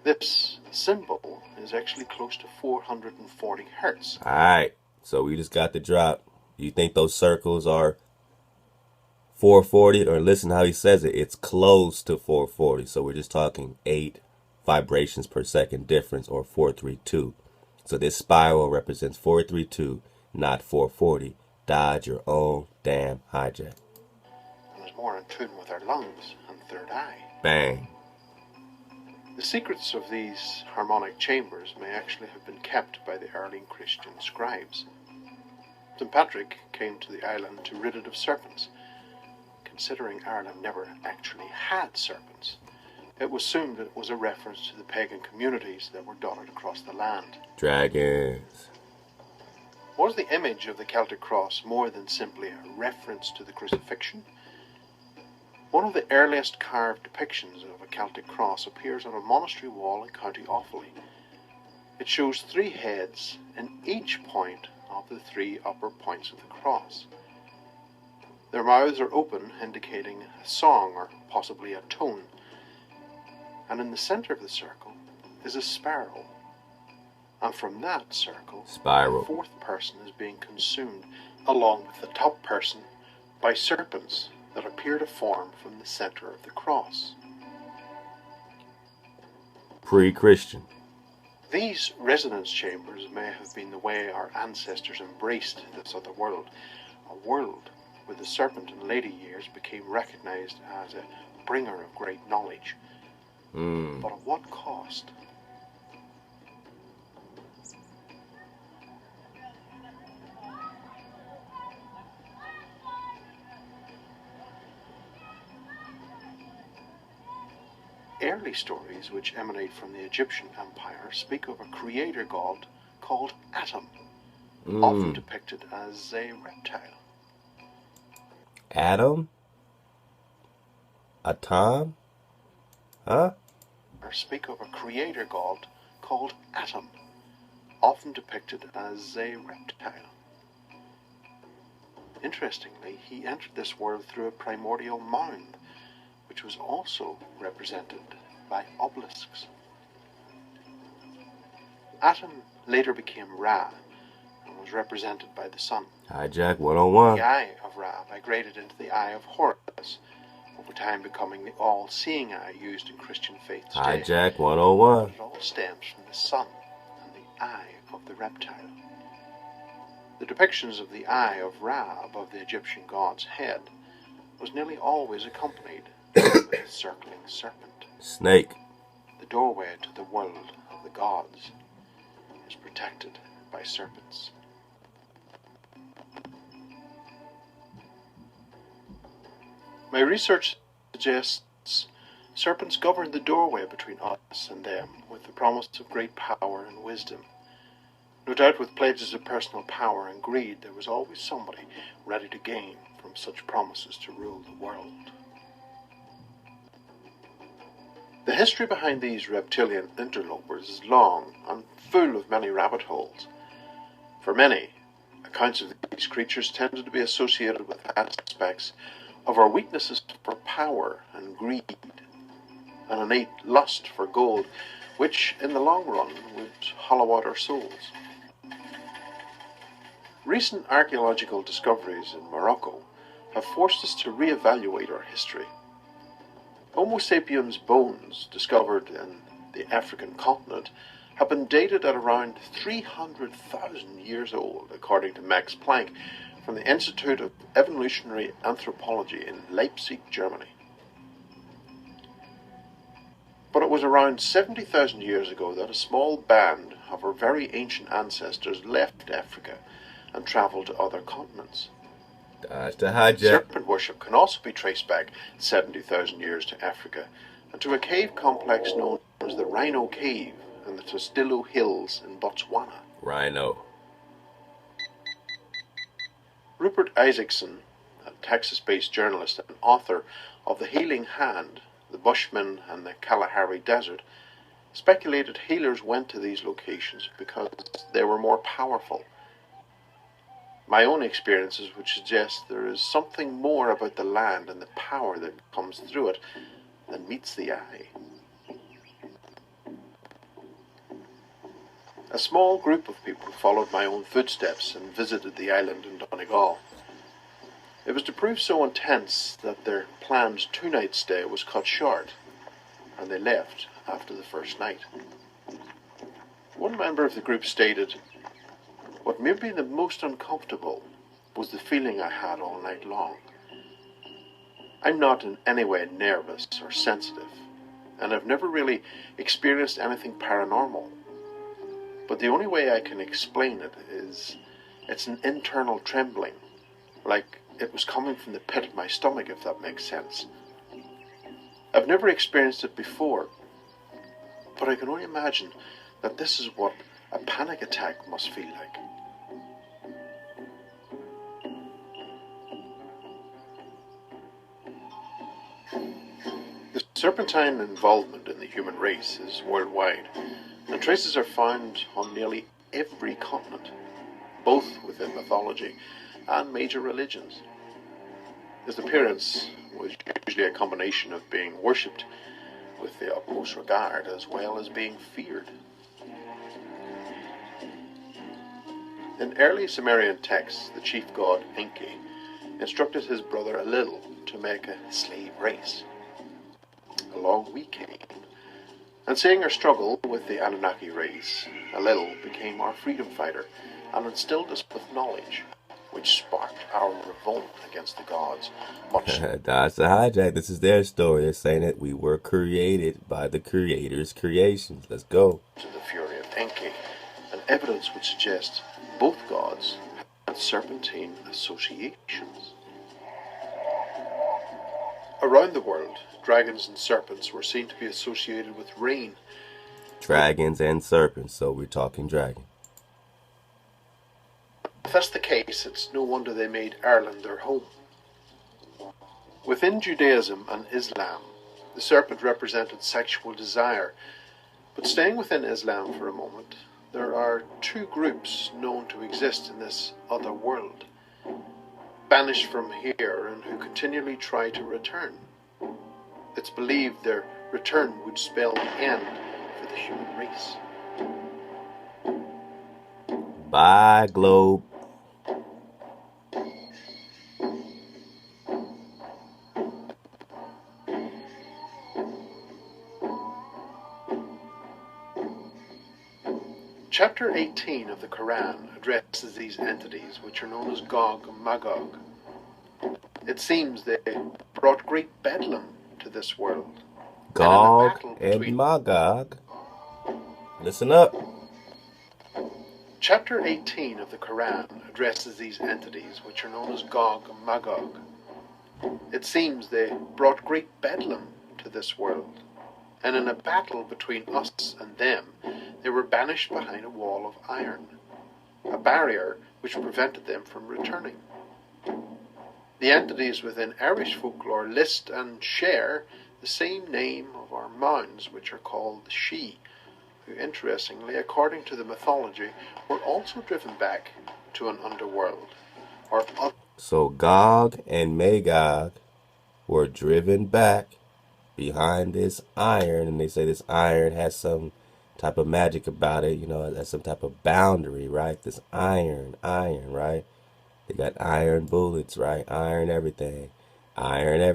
This symbol is actually close to 440 hertz. Alright, so we just got the drop. You think those circles are 440? Or listen how he says it. It's close to 440. So we're just talking 8 vibrations per second difference, or 432. So this spiral represents 432, not 440. Dodge your own damn hijack. And is more in tune with our lungs and third eye. Bang. The secrets of these harmonic chambers may actually have been kept by the early Christian scribes. St. Patrick came to the island to rid it of serpents. Considering Ireland never actually had serpents, it was assumed that it was a reference to the pagan communities that were dotted across the land. Dragons. Was the image of the Celtic cross more than simply a reference to the crucifixion? One of the earliest carved depictions of a Celtic cross appears on a monastery wall in County Offaly. It shows 3 heads in each point of the 3 upper points of the cross. Their mouths are open, indicating a song or possibly a tone. And in the center of the circle is a spiral. And from that circle, spiral, the 4th person is being consumed, along with the top person, by serpents that appear to form from the center of the cross. Pre-Christian. These resonance chambers may have been the way our ancestors embraced this other world, a world where the serpent in later years became recognized as a bringer of great knowledge. But at what cost? Early stories which emanate from the Egyptian Empire speak of a creator god called Atum, often depicted as a reptile. Adam? Atom? Huh? Or speak of a creator god called Atum, often depicted as a reptile. Interestingly, he entered this world through a primordial mound, which was also represented by obelisks. Atum later became Ra, and was represented by the sun. Hijack 101. The eye of Ra migrated into the eye of Horus, over time becoming the all-seeing eye used in Christian faith today. Hijack 101. But it all stems from the sun and the eye of the reptile. The depictions of the eye of Ra above the Egyptian god's head was nearly always accompanied with a circling serpent. Snake. The doorway to the world of the gods is protected by serpents. My research suggests serpents govern the doorway between us and them, with the promise of great power and wisdom. No doubt with pledges of personal power and greed, there was always somebody ready to gain from such promises to rule the world. The history behind these reptilian interlopers is long and full of many rabbit holes. For many, accounts of these creatures tended to be associated with aspects of our weaknesses for power and greed, an innate lust for gold, which in the long run would hollow out our souls. Recent archaeological discoveries in Morocco have forced us to re-evaluate our history. Homo sapiens bones discovered in the African continent have been dated at around 300,000 years old, according to Max Planck from the Institute of Evolutionary Anthropology in Leipzig, Germany. But it was around 70,000 years ago that a small band of our very ancient ancestors left Africa and travelled to other continents. Dodge the hijack. Serpent worship can also be traced back 70,000 years to Africa and to a cave complex known as the Rhino Cave in the Tostillo Hills in Botswana. Rhino. Rupert Isaacson, a Texas-based journalist and author of The Healing Hand, The Bushmen and the Kalahari Desert, speculated healers went to these locations because they were more powerful. My own experiences would suggest there is something more about the land and the power that comes through it than meets the eye. A small group of people followed my own footsteps and visited the island in Donegal. It was to prove so intense that their planned 2-night stay was cut short, and they left after the first night. One member of the group stated, "What made me the most uncomfortable was the feeling I had all night long. I'm not in any way nervous or sensitive, and I've never really experienced anything paranormal. But the only way I can explain it is it's an internal trembling, like it was coming from the pit of my stomach, if that makes sense. I've never experienced it before, but I can only imagine that this is what a panic attack must feel like." The serpentine involvement in the human race is worldwide, and traces are found on nearly every continent, both within mythology and major religions. Its appearance was usually a combination of being worshipped with the utmost regard as well as being feared. In early Sumerian texts, the chief god Enki instructed his brother Enlil to make a slave race. Along we came, and seeing our struggle with the Anunnaki race, Enlil became our freedom fighter and instilled us with knowledge, which sparked our revolt against the gods. Much Dodge the hijack. This is their story. They're saying that we were created by the Creator's creations. Let's go. to the fury of Enki, and evidence would suggest both gods had serpentine associations. Around the world, dragons and serpents were seen to be associated with rain. Dragons and serpents. So we're talking dragon. If that's the case, it's no wonder they made Ireland their home. Within Judaism and Islam, the serpent represented sexual desire. But staying within Islam for a moment, there are two groups known to exist in this other world, banished from here and who continually try to return. It's believed their return would spell the end for the human race. Bye, globe. Chapter 18 of the Quran addresses these entities, which are known as Gog and Magog. It seems they brought great bedlam to this world. Gog and Magog. Listen up. Chapter 18 of the Quran addresses these entities, which are known as Gog and Magog. It seems they brought great bedlam to this world, and in a battle between us and them, they were banished behind a wall of iron. a barrier which prevented them from returning. The entities within Irish folklore list and share the same name of our mounds, which are called the Sidhe, who, interestingly, according to the mythology, were also driven back to an underworld. So Gog and Magog were driven back behind this iron, and they say this iron has some type of magic about it, that's some type of boundary, right? This iron, right? They got iron bullets, right? Iron everything. I'll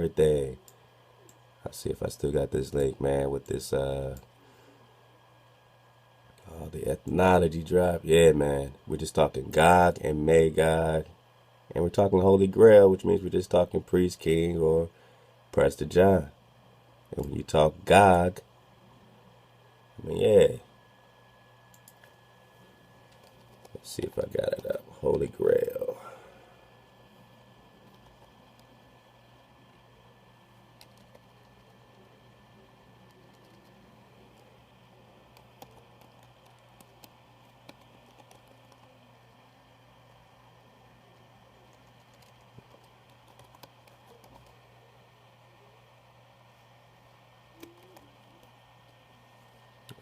see if I still got this link, man, with this, the ethnology drop. Yeah, man. We're just talking Gog and Magog. And we're talking Holy Grail, which means we're just talking Priest King or Prester John. And when you talk Gog, yeah. Let's see if I got it up. Holy Grail.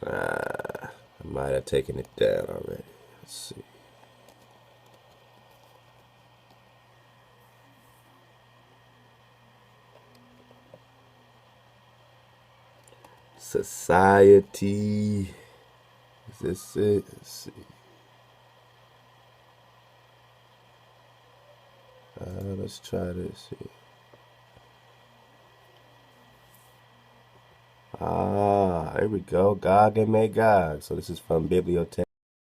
I might have taken it down already. Let's see. Society. Is this it? Let's see. Let's try this here. Here we go. Gog and Magog. So this is from Bibliotech.